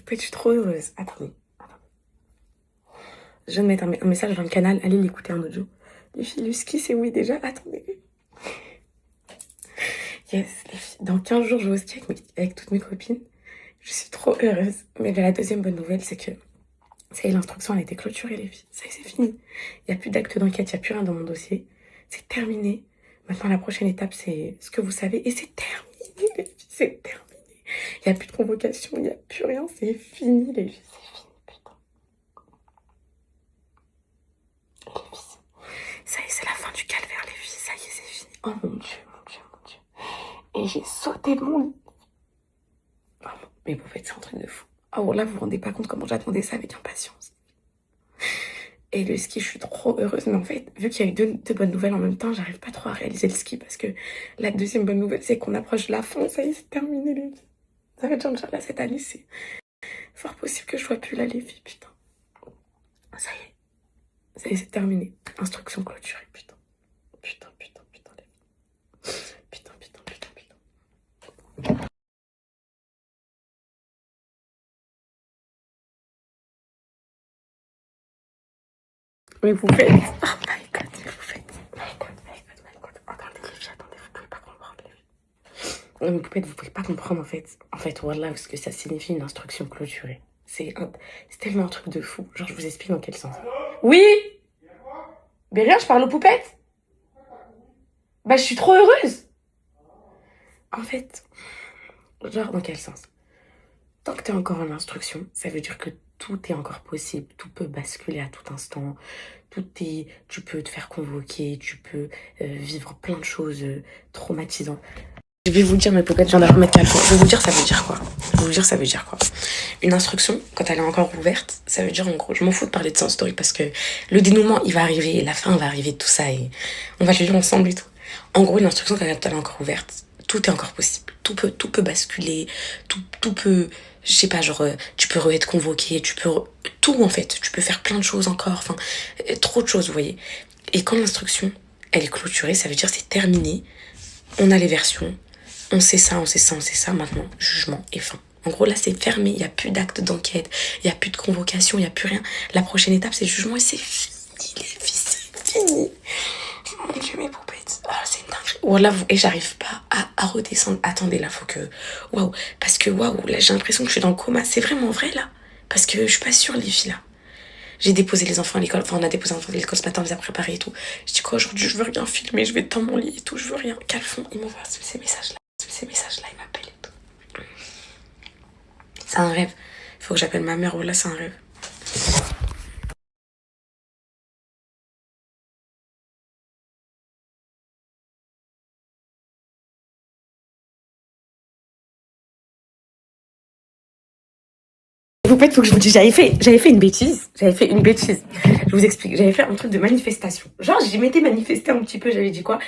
Je suis trop heureuse. Attendez. Je viens de mettre un message dans le canal. Allez l'écouter en audio. Les filles, le ski, c'est oui déjà. Attendez. Yes, les filles. Dans 15 jours, je vais au ski avec toutes mes copines. Je suis trop heureuse. Mais la deuxième bonne nouvelle, c'est que ça y est, l'instruction a été clôturée, les filles. Ça y est, c'est fini. Il n'y a plus d'acte d'enquête, il n'y a plus rien dans mon dossier. C'est terminé. Maintenant, la prochaine étape, c'est ce que vous savez. Et c'est terminé, les filles. C'est terminé. Il n'y a plus de convocation, il n'y a plus rien. C'est fini, les filles. C'est fini, putain. Les filles. Ça y est, c'est la fin du calvaire, les filles. Ça y est, c'est fini. Oh mon Dieu, mon Dieu, mon Dieu. Et j'ai sauté de mon lit. Oh, mais vous faites, c'est un truc de fou. Oh là, vous vous rendez pas compte comment j'attendais ça avec impatience. Et le ski, je suis trop heureuse. Mais en fait, vu qu'il y a eu deux bonnes nouvelles en même temps, j'arrive pas trop à réaliser le ski. Parce que la deuxième bonne nouvelle, c'est qu'on approche de la fin. Ça y est, c'est terminé, les filles. Ça va être genre là, cette année, c'est fort possible que je sois plus là, les filles, putain. Ça y est. Ça y est, c'est terminé. Instruction clôturée, putain. Putain, putain, putain, les filles. Putain, putain, putain, putain. Mais vous faites... Oh my god, mais vous faites... My god. Attendez, les filles, attendez, vous pouvez pas comprendre, les filles. Non, mais poupette, vous pouvez pas comprendre, en fait. En fait, voilà, ce que ça signifie une instruction clôturée. C'est tellement un truc de fou. Genre, je vous explique dans quel sens. Oui. Mais rien, je parle aux poupettes. Bah, je suis trop heureuse. En fait, genre, dans quel sens? Tant que t'es encore en instruction, ça veut dire que tout est encore possible. Tout peut basculer à tout instant. Tu peux te faire convoquer, tu peux vivre plein de choses traumatisantes. Je vais vous dire, mes poupettes, je viens de remettre calme. Je vais vous dire, ça veut dire quoi? Une instruction, quand elle est encore ouverte, ça veut dire, en gros, je m'en fous de parler de ça en story parce que le dénouement, il va arriver, la fin va arriver, tout ça, et on va le vivre ensemble et tout. En gros, une instruction, quand elle est encore ouverte, tout est encore possible. Tout peut basculer, tout peut, je sais pas, genre, tu peux être convoqué, tout en fait, tu peux faire plein de choses encore, enfin, trop de choses, vous voyez. Et quand l'instruction, elle est clôturée, ça veut dire c'est terminé, on a les versions, on sait ça, maintenant, jugement et fin. En gros, là, c'est fermé, il n'y a plus d'acte d'enquête, il n'y a plus de convocation, il n'y a plus rien. La prochaine étape, c'est le jugement et c'est fini, les filles, c'est fini. Mon Dieu, mes poupettes, c'est une dinguerie. Voilà, et j'arrive pas à redescendre. Attendez, là, faut que... Waouh, parce que, waouh, là, j'ai l'impression que je suis dans le coma. C'est vraiment vrai, là? Parce que je suis pas sûre, les filles, là. J'ai déposé les enfants à l'école, enfin, on a déposé les enfants à l'école ce matin, on les a préparés et tout. Je dis quoi, aujourd'hui, je veux rien filmer, je vais être dans mon lit et tout, je veux rien. Calfon, il m'envoie ces messages-là, il m'appelle et tout. C'est un rêve. Il faut que j'appelle ma mère, voilà, c'est un rêve. fait, faut que je vous dise, j'avais fait une bêtise. Je vous explique. J'avais fait un truc de manifestation. Genre, j'y m'étais manifesté un petit peu, j'avais dit quoi?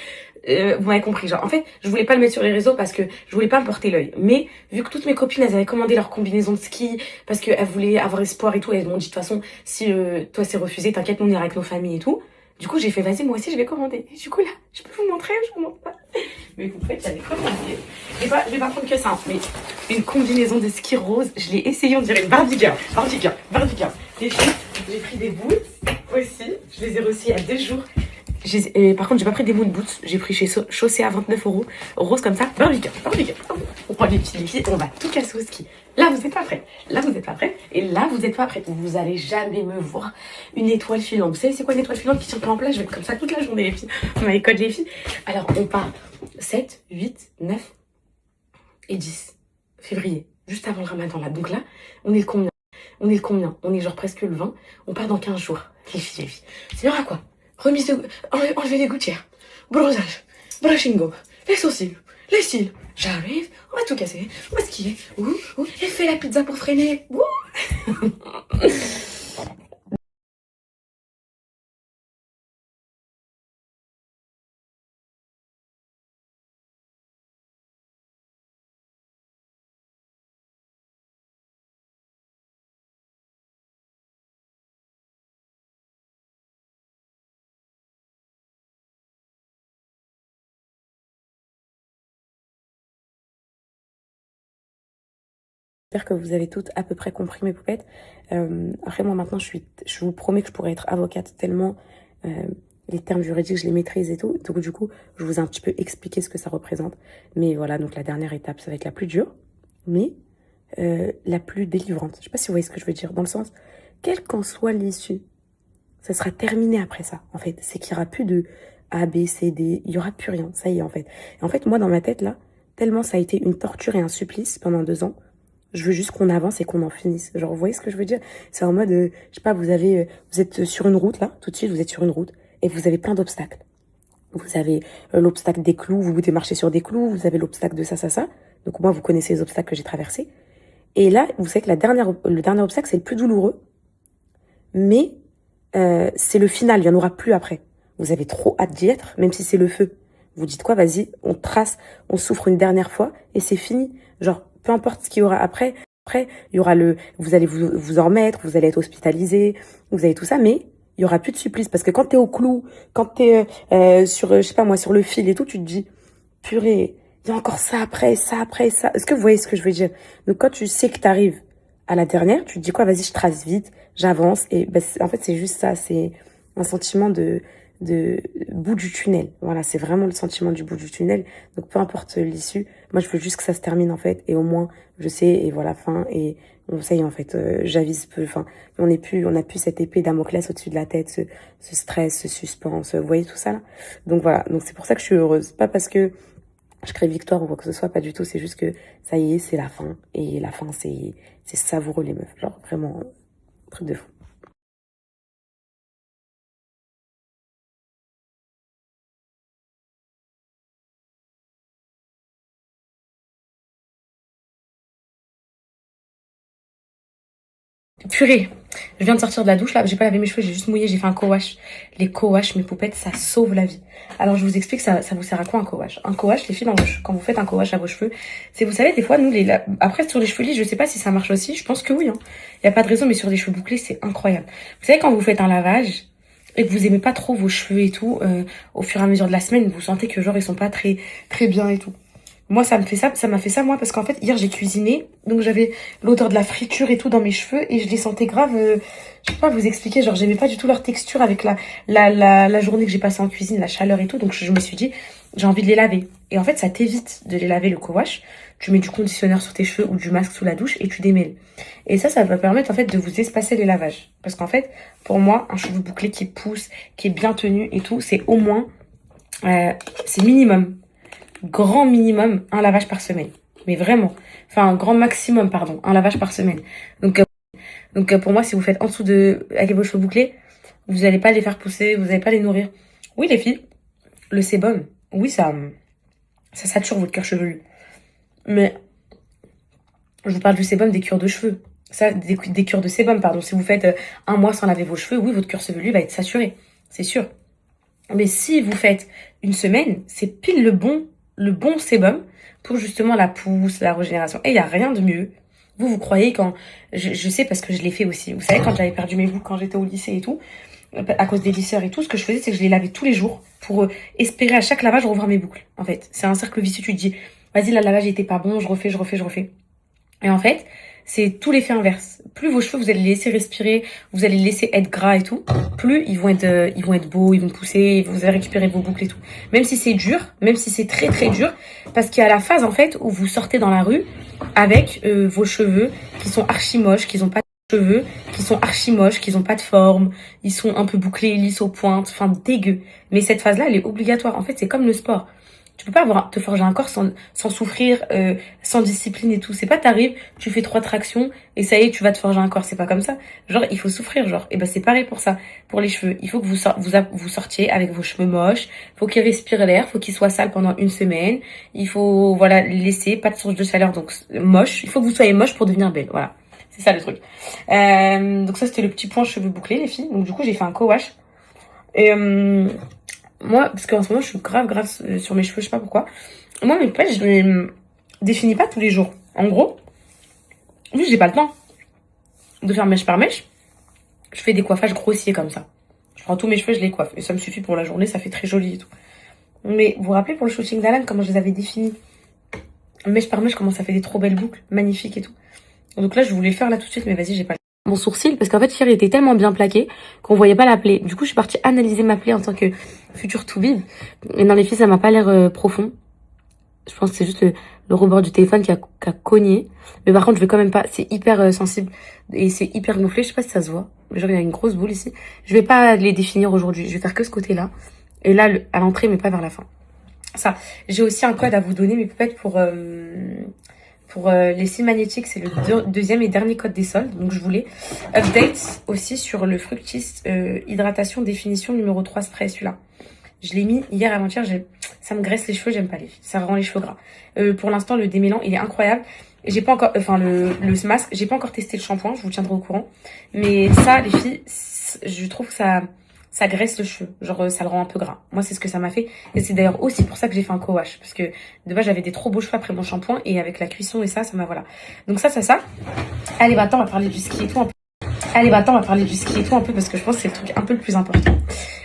Vous m'avez compris. Genre, en fait, je voulais pas le mettre sur les réseaux parce que je voulais pas me porter l'œil. Mais, vu que toutes mes copines, elles avaient commandé leur combinaison de ski parce qu'elles voulaient avoir espoir et tout, elles m'ont dit, de toute façon, si toi c'est refusé, t'inquiète, nous on ira avec nos familles et tout. Du coup, j'ai fait, vas-y, moi aussi, je vais commander. Et du coup, là, je peux vous montrer, je vous montre pas. Mais vous faites, j'avais commandé. Je vais pas prendre que ça, hein, mais une combinaison de ski rose. Je l'ai essayé, on dirait une Barbie girl. Les filles, j'ai pris des boots aussi. Je les ai reçus il y a 2 jours. Par contre, j'ai pas pris des moon boots. J'ai pris chez Chaussée à 29 €. Rose comme ça. Barbie girl. On prend les filles, on va tout casser au ski. Là, vous êtes pas prêts. Et là, vous êtes pas prêts. Vous allez jamais me voir une étoile filante. Vous savez, c'est quoi une étoile filante qui tient pas en place? Je vais être comme ça toute la journée, les filles. On m'avait code les filles. Alors, on part 7, 8, 9 et 10 février. Juste avant le ramadan, là. Donc là, on est le combien? On est genre presque le 20. On part dans 15 jours. Les filles. Il y aura quoi? Remise de... Enlever les gouttières. Bronzage. Brushing go. Les sourcils. Les cils. J'arrive. On va tout casser. On va skier. Et fais la pizza pour freiner. J'espère que vous avez toutes à peu près compris mes poupettes. Après moi maintenant je vous promets que je pourrais être avocate tellement les termes juridiques je les maîtrise et tout. Donc du coup je vous ai un petit peu expliqué ce que ça représente. Mais voilà, donc la dernière étape ça va être la plus dure, mais la plus délivrante. Je sais pas si vous voyez ce que je veux dire, dans le sens, quelle qu'en soit l'issue, ça sera terminé après ça en fait. C'est qu'il n'y aura plus de A, B, C, D, il n'y aura plus rien, ça y est en fait. Et en fait moi dans ma tête là, tellement ça a été une torture et un supplice pendant 2 ans, je veux juste qu'on avance et qu'on en finisse. Genre, vous voyez ce que je veux dire? C'est en mode, je sais pas, vous êtes sur une route, là, tout de suite, vous êtes sur une route, et vous avez plein d'obstacles. Vous avez l'obstacle des clous, vous devez marcher sur des clous, vous avez l'obstacle de ça. Donc moi, vous connaissez les obstacles que j'ai traversés. Et là, vous savez que le dernier obstacle, c'est le plus douloureux, mais c'est le final, il n'y en aura plus après. Vous avez trop hâte d'y être, même si c'est le feu. Vous dites quoi? Vas-y, on trace, on souffre une dernière fois, et c'est fini. Genre, peu importe ce qu'il y aura après, il y aura vous allez vous en remettre, vous allez être hospitalisé, vous avez tout ça, mais il y aura plus de supplice. Parce que quand t'es au clou, quand t'es sur, je sais pas moi, sur le fil et tout, tu te dis, purée, il y a encore ça après, ça. Est-ce que vous voyez ce que je veux dire? Donc quand tu sais que t'arrives à la dernière, tu te dis quoi? Vas-y, je trace vite, j'avance. Et ben, en fait, c'est juste ça, c'est un sentiment de bout du tunnel. Voilà, c'est vraiment le sentiment du bout du tunnel. Donc peu importe l'issue, moi je veux juste que ça se termine en fait, et au moins je sais, et voilà, fin, et ça y est en fait, j'avise peu, enfin, on a plus cette épée Damoclès au-dessus de la tête, ce stress, ce suspense, vous voyez tout ça là. Donc voilà, donc c'est pour ça que je suis heureuse, pas parce que je crée victoire ou quoi que ce soit, pas du tout, c'est juste que ça y est, c'est la fin, et la fin c'est savoureux les meufs, genre vraiment, truc de fou. Purée, je viens de sortir de la douche là, j'ai pas lavé mes cheveux, j'ai juste mouillé, j'ai fait un co-wash. Les co-wash, mes poupettes, ça sauve la vie. Alors je vous explique, ça vous sert à quoi un co-wash? Un co-wash, les filles, quand vous faites un co-wash à vos cheveux, c'est, vous savez, des fois, nous, après sur les cheveux lisses, je sais pas si ça marche aussi, je pense que oui, hein. Y a pas de raison, mais sur les cheveux bouclés, c'est incroyable. Vous savez, quand vous faites un lavage, et que vous aimez pas trop vos cheveux et tout, au fur et à mesure de la semaine, vous sentez que genre ils sont pas très bien et tout. Moi, ça m'a fait ça, moi, parce qu'en fait, hier, j'ai cuisiné, donc j'avais l'odeur de la friture et tout dans mes cheveux, et je les sentais grave, je peux pas vous expliquer, genre, j'aimais pas du tout leur texture avec la journée que j'ai passée en cuisine, la chaleur et tout, donc je me suis dit, j'ai envie de les laver. Et en fait, ça t'évite de les laver le co-wash, tu mets du conditionneur sur tes cheveux ou du masque sous la douche, et tu démêles. Et ça va permettre, en fait, de vous espacer les lavages. Parce qu'en fait, pour moi, un cheveu bouclé qui pousse, qui est bien tenu et tout, c'est au moins, c'est minimum. Grand minimum, un lavage par semaine. Mais vraiment. Enfin, un grand maximum, pardon. Un lavage par semaine. Donc pour moi, si vous faites en dessous avec vos cheveux bouclés, vous n'allez pas les faire pousser, vous n'allez pas les nourrir. Oui, les filles, le sébum, oui, ça sature votre cuir chevelu. Mais je vous parle du sébum des cures de cheveux. Ça, des cures de sébum, pardon. Si vous faites un mois sans laver vos cheveux, oui, votre cuir chevelu va être saturé, c'est sûr. Mais si vous faites une semaine, c'est pile le bon sébum pour justement la pousse, la régénération. Et il n'y a rien de mieux. Vous croyez quand... Je sais parce que je l'ai fait aussi. Vous savez, quand j'avais perdu mes boucles, quand j'étais au lycée et tout, à cause des lisseurs et tout, ce que je faisais, c'est que je les lavais tous les jours pour espérer à chaque lavage revoir mes boucles. En fait, c'est un cercle vicieux. Tu te dis, vas-y, là, le lavage était pas bon, je refais. Et en fait, c'est tout l'effet inverse. Plus vos cheveux, vous allez les laisser respirer, vous allez les laisser être gras et tout, plus ils vont être beaux, ils vont pousser, vous allez récupérer vos boucles et tout. Même si c'est dur, même si c'est très très dur, parce qu'il y a la phase en fait où vous sortez dans la rue avec vos cheveux qui sont archi moches, qui ont pas de cheveux, qui sont archi moches, qui ont pas de forme, ils sont un peu bouclés, lisses aux pointes, enfin dégueu. Mais cette phase-là, elle est obligatoire. En fait, c'est comme le sport. Tu peux pas te forger un corps sans souffrir, sans discipline et tout. C'est pas t'arrives, tu fais 3 tractions et ça y est, tu vas te forger un corps. C'est pas comme ça. Genre, il faut souffrir, genre. Et ben, c'est pareil pour ça. Pour les cheveux. Il faut que vous sortiez avec vos cheveux moches. Faut qu'ils respirent l'air. Faut qu'ils soient sales pendant une semaine. Il faut, voilà, laisser pas de source de chaleur. Donc, moche. Il faut que vous soyez moche pour devenir belle. Voilà. C'est ça le truc. Donc ça, c'était le petit point cheveux bouclés, les filles. Donc, du coup, j'ai fait un co-wash. Et, moi, parce qu'en ce moment, je suis grave sur mes cheveux, je sais pas pourquoi. Moi, mes pêches, je les définis pas tous les jours. En gros, vu que j'ai pas le temps de faire mèche par mèche, je fais des coiffages grossiers comme ça. Je prends tous mes cheveux, je les coiffe. Et ça me suffit pour la journée, ça fait très joli et tout. Mais vous vous rappelez pour le shooting d'Alan, comment je les avais définis mèche par mèche, comment ça fait des trop belles boucles, magnifiques et tout. Donc là, je voulais le faire là tout de suite, mais vas-y, j'ai pas le temps. Mon sourcil, parce qu'en fait hier il était tellement bien plaqué qu'on voyait pas la plaie. Du coup je suis partie analyser ma plaie en tant que future tout-vive. Et dans les filles ça m'a pas l'air profond. Je pense que c'est juste le rebord du téléphone qui a cogné. Mais par contre je vais quand même pas, c'est hyper sensible et c'est hyper gonflé, je sais pas si ça se voit. Mais genre il y a une grosse boule ici. Je vais pas les définir aujourd'hui, je vais faire que ce côté là. Et là à l'entrée mais pas vers la fin. Ça, j'ai aussi un code à vous donner mais peut-être pour les cils magnétiques, c'est le deuxième et dernier code des soldes. Donc je voulais update aussi sur le Fructis hydratation définition numéro 3 spray, celui-là. Je l'ai mis hier avant-hier, ça me graisse les cheveux, j'aime pas les filles, ça rend les cheveux gras. Pour l'instant le démêlant il est incroyable. J'ai pas encore, enfin le masque, j'ai pas encore testé le shampoing, je vous tiendrai au courant. Mais ça les filles, je trouve que ça graisse le cheveu, genre ça le rend un peu gras. Moi c'est ce que ça m'a fait et c'est d'ailleurs aussi pour ça que j'ai fait un co-wash parce que de base j'avais des trop beaux cheveux après mon shampoing et avec la cuisson et ça m'a voilà. Donc ça. Allez bah attends on va parler du ski et tout un peu. Parce que je pense que c'est le truc un peu le plus important.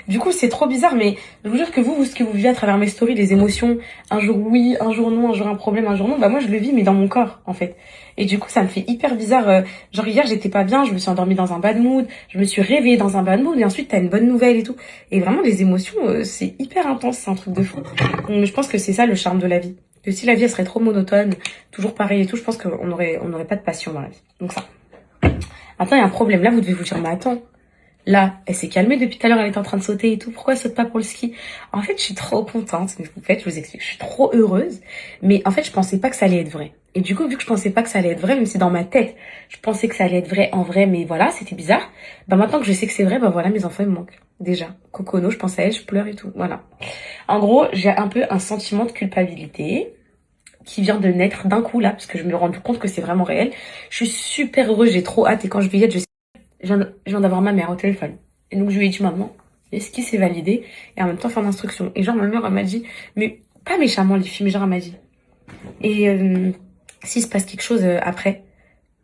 Du coup c'est trop bizarre mais je vous jure que vous ce que vous vivez à travers mes stories, les émotions, un jour oui, un jour non, un jour un problème, un jour non, bah moi je le vis mais dans mon corps en fait. Et du coup ça me fait hyper bizarre, genre hier j'étais pas bien, je me suis endormie dans un bad mood, je me suis réveillée dans un bad mood et ensuite t'as une bonne nouvelle et tout. Et vraiment les émotions c'est hyper intense, c'est un truc de fou. Donc je pense que c'est ça le charme de la vie. Que si la vie elle serait trop monotone, toujours pareil et tout, je pense qu'on aurait pas de passion dans la vie. Donc ça. Attends, il y a un problème. Là, vous devez vous dire, mais attends, là, elle s'est calmée depuis tout à l'heure, elle est en train de sauter et tout. Pourquoi elle saute pas pour le ski? En fait, je suis trop contente. Mais en fait, je vous explique, je suis trop heureuse. Mais en fait, je pensais pas que ça allait être vrai. Et du coup, vu que je pensais pas que ça allait être vrai, même si dans ma tête, je pensais que ça allait être vrai en vrai, mais voilà, c'était bizarre. Bah maintenant que je sais que c'est vrai, bah voilà, mes enfants, ils me manquent. Déjà. Cocono, je pense à elle, je pleure et tout. Voilà. En gros, j'ai un peu un sentiment de culpabilité qui vient de naître d'un coup là, parce que je me rends compte que c'est vraiment réel. Je suis super heureuse, j'ai trop hâte et quand je vais y être, je viens d'avoir ma mère au téléphone. Et donc je lui ai dit maman, est-ce qu'il s'est validé et en même temps faire l'instruction. Et genre ma mère elle m'a dit, mais pas méchamment les filles, mais genre elle m'a dit. Et s'il se passe quelque chose après,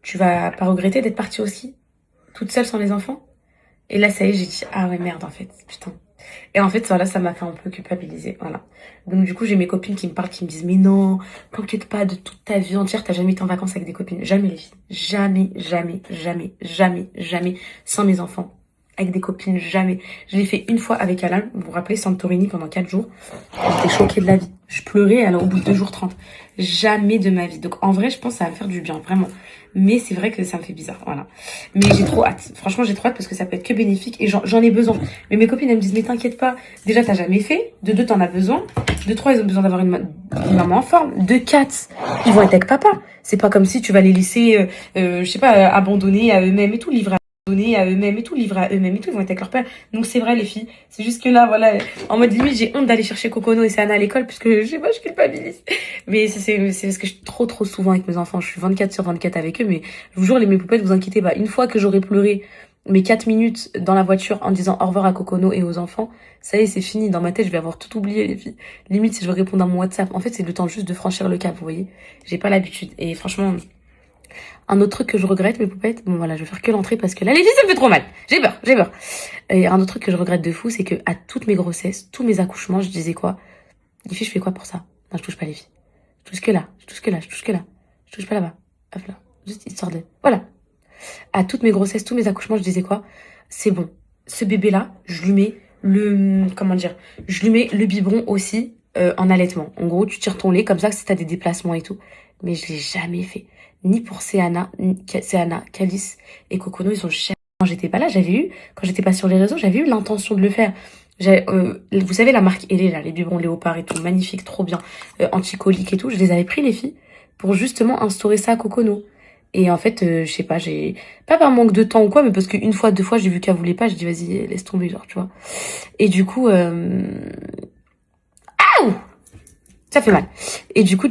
tu vas pas regretter d'être partie au ski, toute seule sans les enfants? Et là ça y est, j'ai dit ah ouais merde en fait, putain. Et en fait, voilà, ça m'a fait un peu culpabiliser, voilà. Donc du coup, j'ai mes copines qui me parlent, qui me disent, mais non, t'inquiète pas, de toute ta vie entière, t'as jamais été en vacances avec des copines. Jamais les filles. Jamais, sans mes enfants. Avec des copines, jamais. Je l'ai fait une fois avec Alain, vous vous rappelez, Santorini pendant 4 jours. J'étais choquée de la vie. Je pleurais, alors au bout de 2 jours 30. Jamais de ma vie. Donc en vrai, je pense que ça va me faire du bien, vraiment. Mais c'est vrai que ça me fait bizarre, voilà. Mais j'ai trop hâte. Franchement, j'ai trop hâte parce que ça peut être que bénéfique et j'en ai besoin. Mais mes copines, elles me disent, mais t'inquiète pas. Déjà, t'as jamais fait. De 2, t'en as besoin. De 3, ils ont besoin d'avoir une maman en forme. De 4, ils vont être avec papa. C'est pas comme si tu vas les laisser, je sais pas, abandonnés à eux-mêmes et tout, livrés donner à eux-mêmes et tout, livrés à eux-mêmes et tout, ils vont être avec leur père. Donc c'est vrai les filles, c'est juste que là voilà, en mode limite j'ai honte d'aller chercher Kokono et Sana à l'école puisque je sais pas, je culpabilise. Mais c'est parce que je suis trop souvent avec mes enfants, je suis 24/24 avec eux, mais je vous jure mes poupettes, vous inquiétez pas, une fois que j'aurai pleuré mes 4 minutes dans la voiture en disant au revoir à Kokono et aux enfants, ça y est c'est fini, dans ma tête je vais avoir tout oublié les filles. Limite si je veux répondre à mon WhatsApp, en fait c'est le temps juste de franchir le cap, vous voyez. J'ai pas l'habitude et franchement... Un autre truc que je regrette, mes poupettes, bon voilà, je vais faire que l'entrée parce que là, les filles, ça me fait trop mal. J'ai peur. Et un autre truc que je regrette de fou, c'est que à toutes mes grossesses, tous mes accouchements, je disais quoi? Les filles, je fais quoi pour ça? Non, je touche pas les filles. Je touche que là, je touche pas là-bas. Hop là, juste histoire de... Voilà. À toutes mes grossesses, tous mes accouchements, je disais quoi? C'est bon. Ce bébé-là, je lui mets je lui mets le biberon aussi en allaitement. En gros, tu tires ton lait comme ça, si t'as des déplacements et tout. Mais je l'ai jamais fait. Ni pour Céana, Calice et Kokono, ils ont cher. Quand j'étais pas là, quand j'étais pas sur les réseaux, j'avais eu l'intention de le faire. Vous savez, la marque Elé, là, les biberons léopard et tout, magnifique, trop bien, anti-colique et tout, je les avais pris, les filles, pour justement instaurer ça à Kokono. Et en fait, je sais pas, pas par manque de temps ou quoi, mais parce qu'une fois, 2 fois, j'ai vu qu'elle voulait pas, j'ai dit, vas-y, laisse tomber, genre, tu vois. Et du coup, ça fait mal. Et du coup,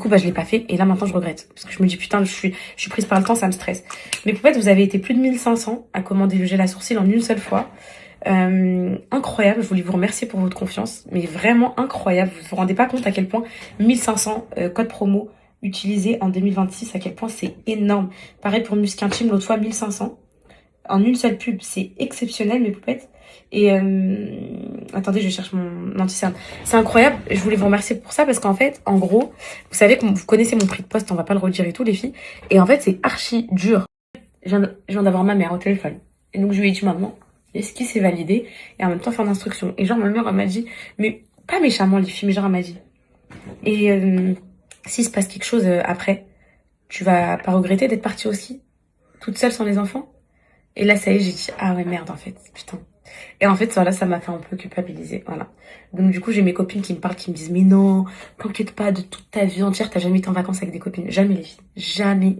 bah, je l'ai pas fait. Et là, maintenant, je regrette. Parce que je me dis, putain, je suis prise par le temps, ça me stresse. Mais peut-être, vous avez été plus de 1500 à commander le gel à sourcils en une seule fois. Incroyable. Je voulais vous remercier pour votre confiance. Mais vraiment incroyable. Vous vous rendez pas compte à quel point 1500 code promo utilisés en 2026, à quel point c'est énorme. Pareil pour Musc Intime, l'autre fois, 1500. En une seule pub, c'est exceptionnel, mes poupettes. Et attendez, je cherche mon anti-cerne. C'est incroyable, je voulais vous remercier pour ça parce qu'en fait, en gros, vous savez que vous connaissez mon prix de poste, on va pas le redire et tout, les filles. Et en fait, c'est archi dur. Je viens d'avoir ma mère au téléphone. Et donc, je lui ai dit, maman, est-ce qu'il s'est validé? Et en même temps, faire d'instruction. Et genre, ma mère, elle m'a dit, mais pas méchamment, les filles, mais genre, elle m'a dit. Et s'il se passe quelque chose après, tu vas pas regretter d'être partie au ski, toute seule sans les enfants? Et là, ça y est, j'ai dit, ah ouais, merde, en fait, putain. Et en fait, voilà, ça m'a fait un peu culpabiliser, voilà. Donc du coup, j'ai mes copines qui me parlent, qui me disent, mais non, t'inquiète pas, de toute ta vie entière, t'as jamais été en vacances avec des copines. Jamais, les filles. Jamais,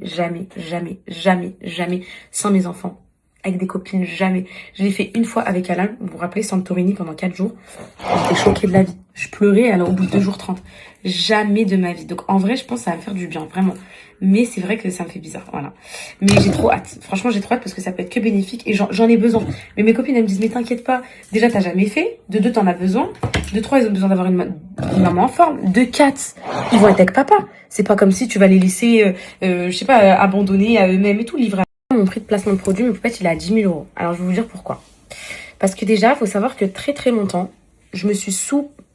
sans mes enfants. Avec des copines, jamais. Je l'ai fait une fois avec Alain, vous vous rappelez, Santorini pendant 4 jours. J'étais choquée de la vie. Je pleurais, alors au bout de 2 jours 30. Jamais de ma vie. Donc en vrai, je pense que ça va me faire du bien, vraiment. Mais c'est vrai que ça me fait bizarre, voilà. Mais j'ai trop hâte. Franchement, j'ai trop hâte parce que ça peut être que bénéfique et j'en ai besoin. Mais mes copines, elles me disent, mais t'inquiète pas. Déjà, t'as jamais fait. De 2, t'en as besoin. De 3, ils ont besoin d'avoir une maman en forme. De 4, ils vont être avec papa. C'est pas comme si tu vas les laisser, je sais pas, abandonnés à eux-mêmes et tout, livrés. Mon prix de placement de produit, mais peut-être il est à 10 000 euros. Alors, je vais vous dire pourquoi. Parce que déjà, il faut savoir que très longtemps, je me suis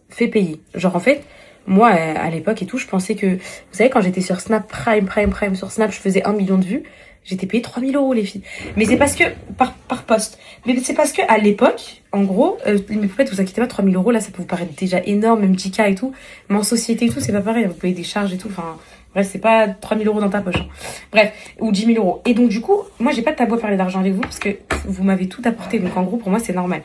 fait payer. Genre, en fait, moi, à l'époque et tout, je pensais que... Vous savez, quand j'étais sur Snap, Prime, sur Snap, je faisais 1 million de vues. J'étais payée 3 000 euros, les filles. Mais c'est parce que... Par poste. Mais c'est parce que à l'époque, en gros, mes poupettes, vous inquiétez pas, 3 000 euros, là, ça peut vous paraître déjà énorme, même 10K et tout. Mais en société et tout, c'est pas pareil. Vous payez des charges et tout, enfin... Bref, c'est pas 3 000 euros dans ta poche. Hein. Bref, ou 10 000 euros. Et donc, du coup, moi, j'ai pas de tabou à parler d'argent avec vous parce que vous m'avez tout apporté. Donc, en gros, pour moi, c'est normal.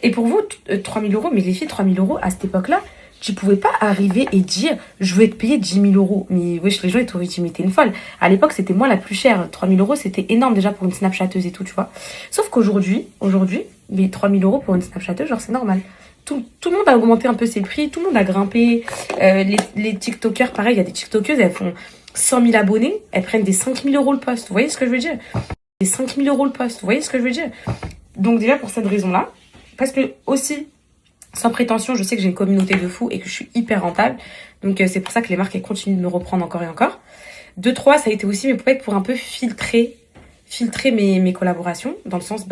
Et pour vous, 3 000 euros, mais les filles, 3 000 euros, à cette époque-là, tu pouvais pas arriver et dire, je veux être payée 10 000 euros. Mais wesh, les gens, ils t'auraient dit, mais t'es une folle. À l'époque, c'était moi la plus chère. 3 000 euros, c'était énorme déjà pour une Snapchatteuse et tout, tu vois. Sauf qu'aujourd'hui, mais 3 000 euros pour une Snapchatteuse, genre, c'est normal. Tout le monde a augmenté un peu ses prix, tout le monde a grimpé. Les TikTokers, pareil, il y a des TikTokeuses, elles font 100 000 abonnés, elles prennent des 5 000 euros le poste. Vous voyez ce que je veux dire? Des 5 000 euros le poste. Vous voyez ce que je veux dire? Donc déjà, pour cette raison-là, parce que aussi, sans prétention, je sais que j'ai une communauté de fous et que je suis hyper rentable. Donc c'est pour ça que les marques, elles continuent de me reprendre encore et encore. 2, 3, ça a été aussi mes poupettes pour un peu filtrer mes collaborations, dans le sens,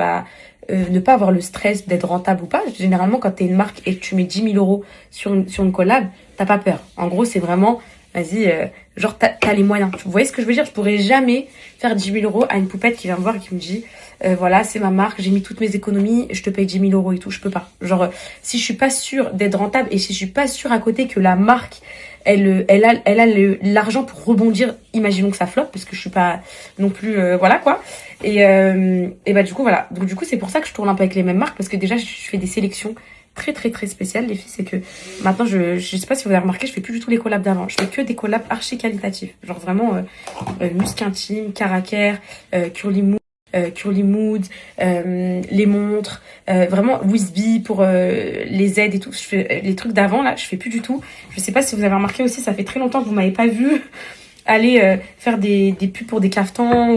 ne pas avoir le stress d'être rentable ou pas. Généralement, quand t'es une marque et que tu mets 10 000 euros sur une collab, t'as pas peur. En gros, c'est vraiment, vas-y, genre, t'as les moyens. Vous voyez ce que je veux dire? Je pourrais jamais faire 10 000 euros à une poupette qui vient me voir et qui me dit, voilà, c'est ma marque, j'ai mis toutes mes économies, je te paye 10 000 euros et tout. Je peux pas. Genre, si je suis pas sûre d'être rentable et si je suis pas sûre à côté que la marque, elle a l'argent pour rebondir, imaginons que ça floppe, parce que je suis pas non plus, voilà quoi. Et du coup, voilà. Donc du coup, c'est pour ça que je tourne un peu avec les mêmes marques, parce que déjà, je fais des sélections très très très spécial, les filles, c'est que maintenant, je sais pas si vous avez remarqué, je fais plus du tout les collabs d'avant. Je fais que des collabs archi qualitatifs. Genre vraiment Musc Intime, Caracaire, Curly Mood, les montres, vraiment Whisby pour les aides et tout. Je fais les trucs d'avant là, je fais plus du tout. Je sais pas si vous avez remarqué aussi, ça fait très longtemps que vous m'avez pas vu aller faire des pubs pour des cafetans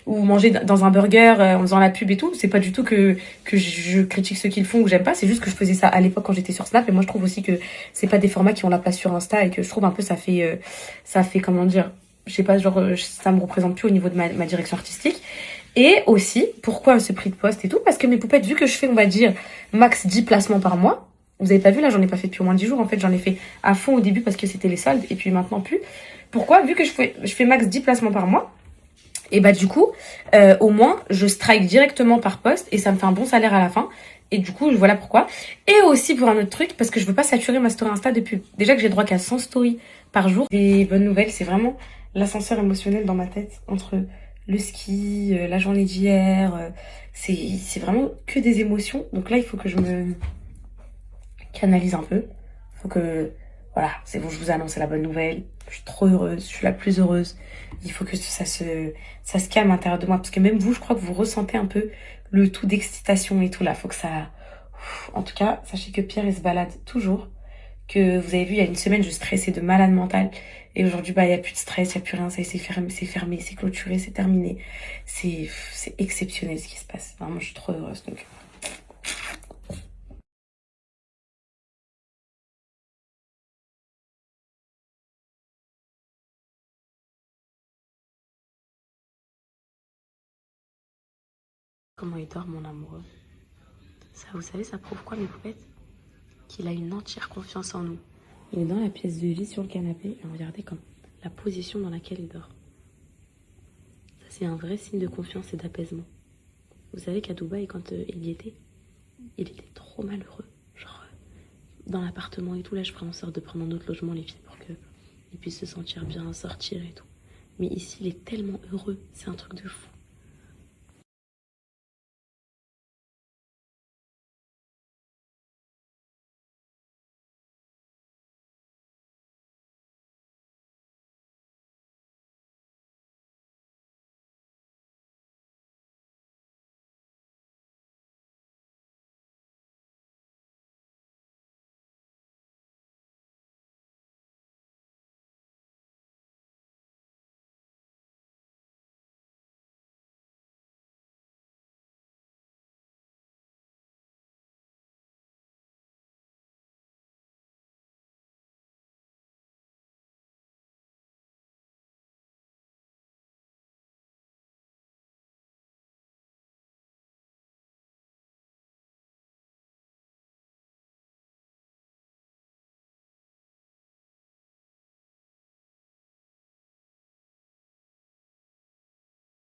ou manger dans un burger en faisant la pub et tout. C'est pas du tout que je critique ceux qui le font ou j'aime pas, c'est juste que je faisais ça à l'époque quand j'étais sur Snap, et moi je trouve aussi que c'est pas des formats qui ont la place sur Insta, et que je trouve un peu ça fait comment dire, je sais pas, genre ça me représente plus au niveau de ma direction artistique. Et aussi, pourquoi ce prix de poste et tout? Parce que mes poupettes, vu que je fais, on va dire, max 10 placements par mois, vous avez pas vu, là, j'en ai pas fait depuis au moins 10 jours. En fait, j'en ai fait à fond au début parce que c'était les soldes, et puis maintenant plus. Pourquoi? Vu que je fais max 10 placements par mois, et bah du coup, au moins, je strike directement par poste, et ça me fait un bon salaire à la fin. Et du coup, voilà pourquoi. Et aussi pour un autre truc, parce que je veux pas saturer ma story Insta de pub. Déjà que j'ai droit qu'à 100 stories par jour. Des bonnes nouvelles, c'est vraiment l'ascenseur émotionnel dans ma tête entre le ski, la journée d'hier, c'est vraiment que des émotions. Donc là, il faut que je me canalise un peu. Faut que, voilà, c'est bon, je vous ai annoncé la bonne nouvelle. Je suis trop heureuse, je suis la plus heureuse. Il faut que ça se calme à l'intérieur de moi. Parce que même vous, je crois que vous ressentez un peu le tout d'excitation et tout là. Faut que ça... En tout cas, sachez que Pierre, il se balade toujours. Que vous avez vu, il y a une semaine, je stressais de malade mental. Et aujourd'hui, bah, il n'y a plus de stress, il n'y a plus rien. Ça y est, c'est fermé, c'est clôturé, c'est terminé. C'est exceptionnel ce qui se passe. Vraiment, je suis trop heureuse. Donc... Comment il dort, mon amoureux? Ça, vous savez, ça prouve quoi, mes poupettes? Qu'il a une entière confiance en nous. Il est dans la pièce de vie sur le canapé, et regardez comme la position dans laquelle il dort. Ça, c'est un vrai signe de confiance et d'apaisement. Vous savez qu'à Dubaï, quand il y était, il était trop malheureux. Genre, dans l'appartement et tout, là, je ferai en sorte de prendre un autre logement, les filles, pour qu'il puisse se sentir bien, sortir et tout. Mais ici, il est tellement heureux, c'est un truc de fou.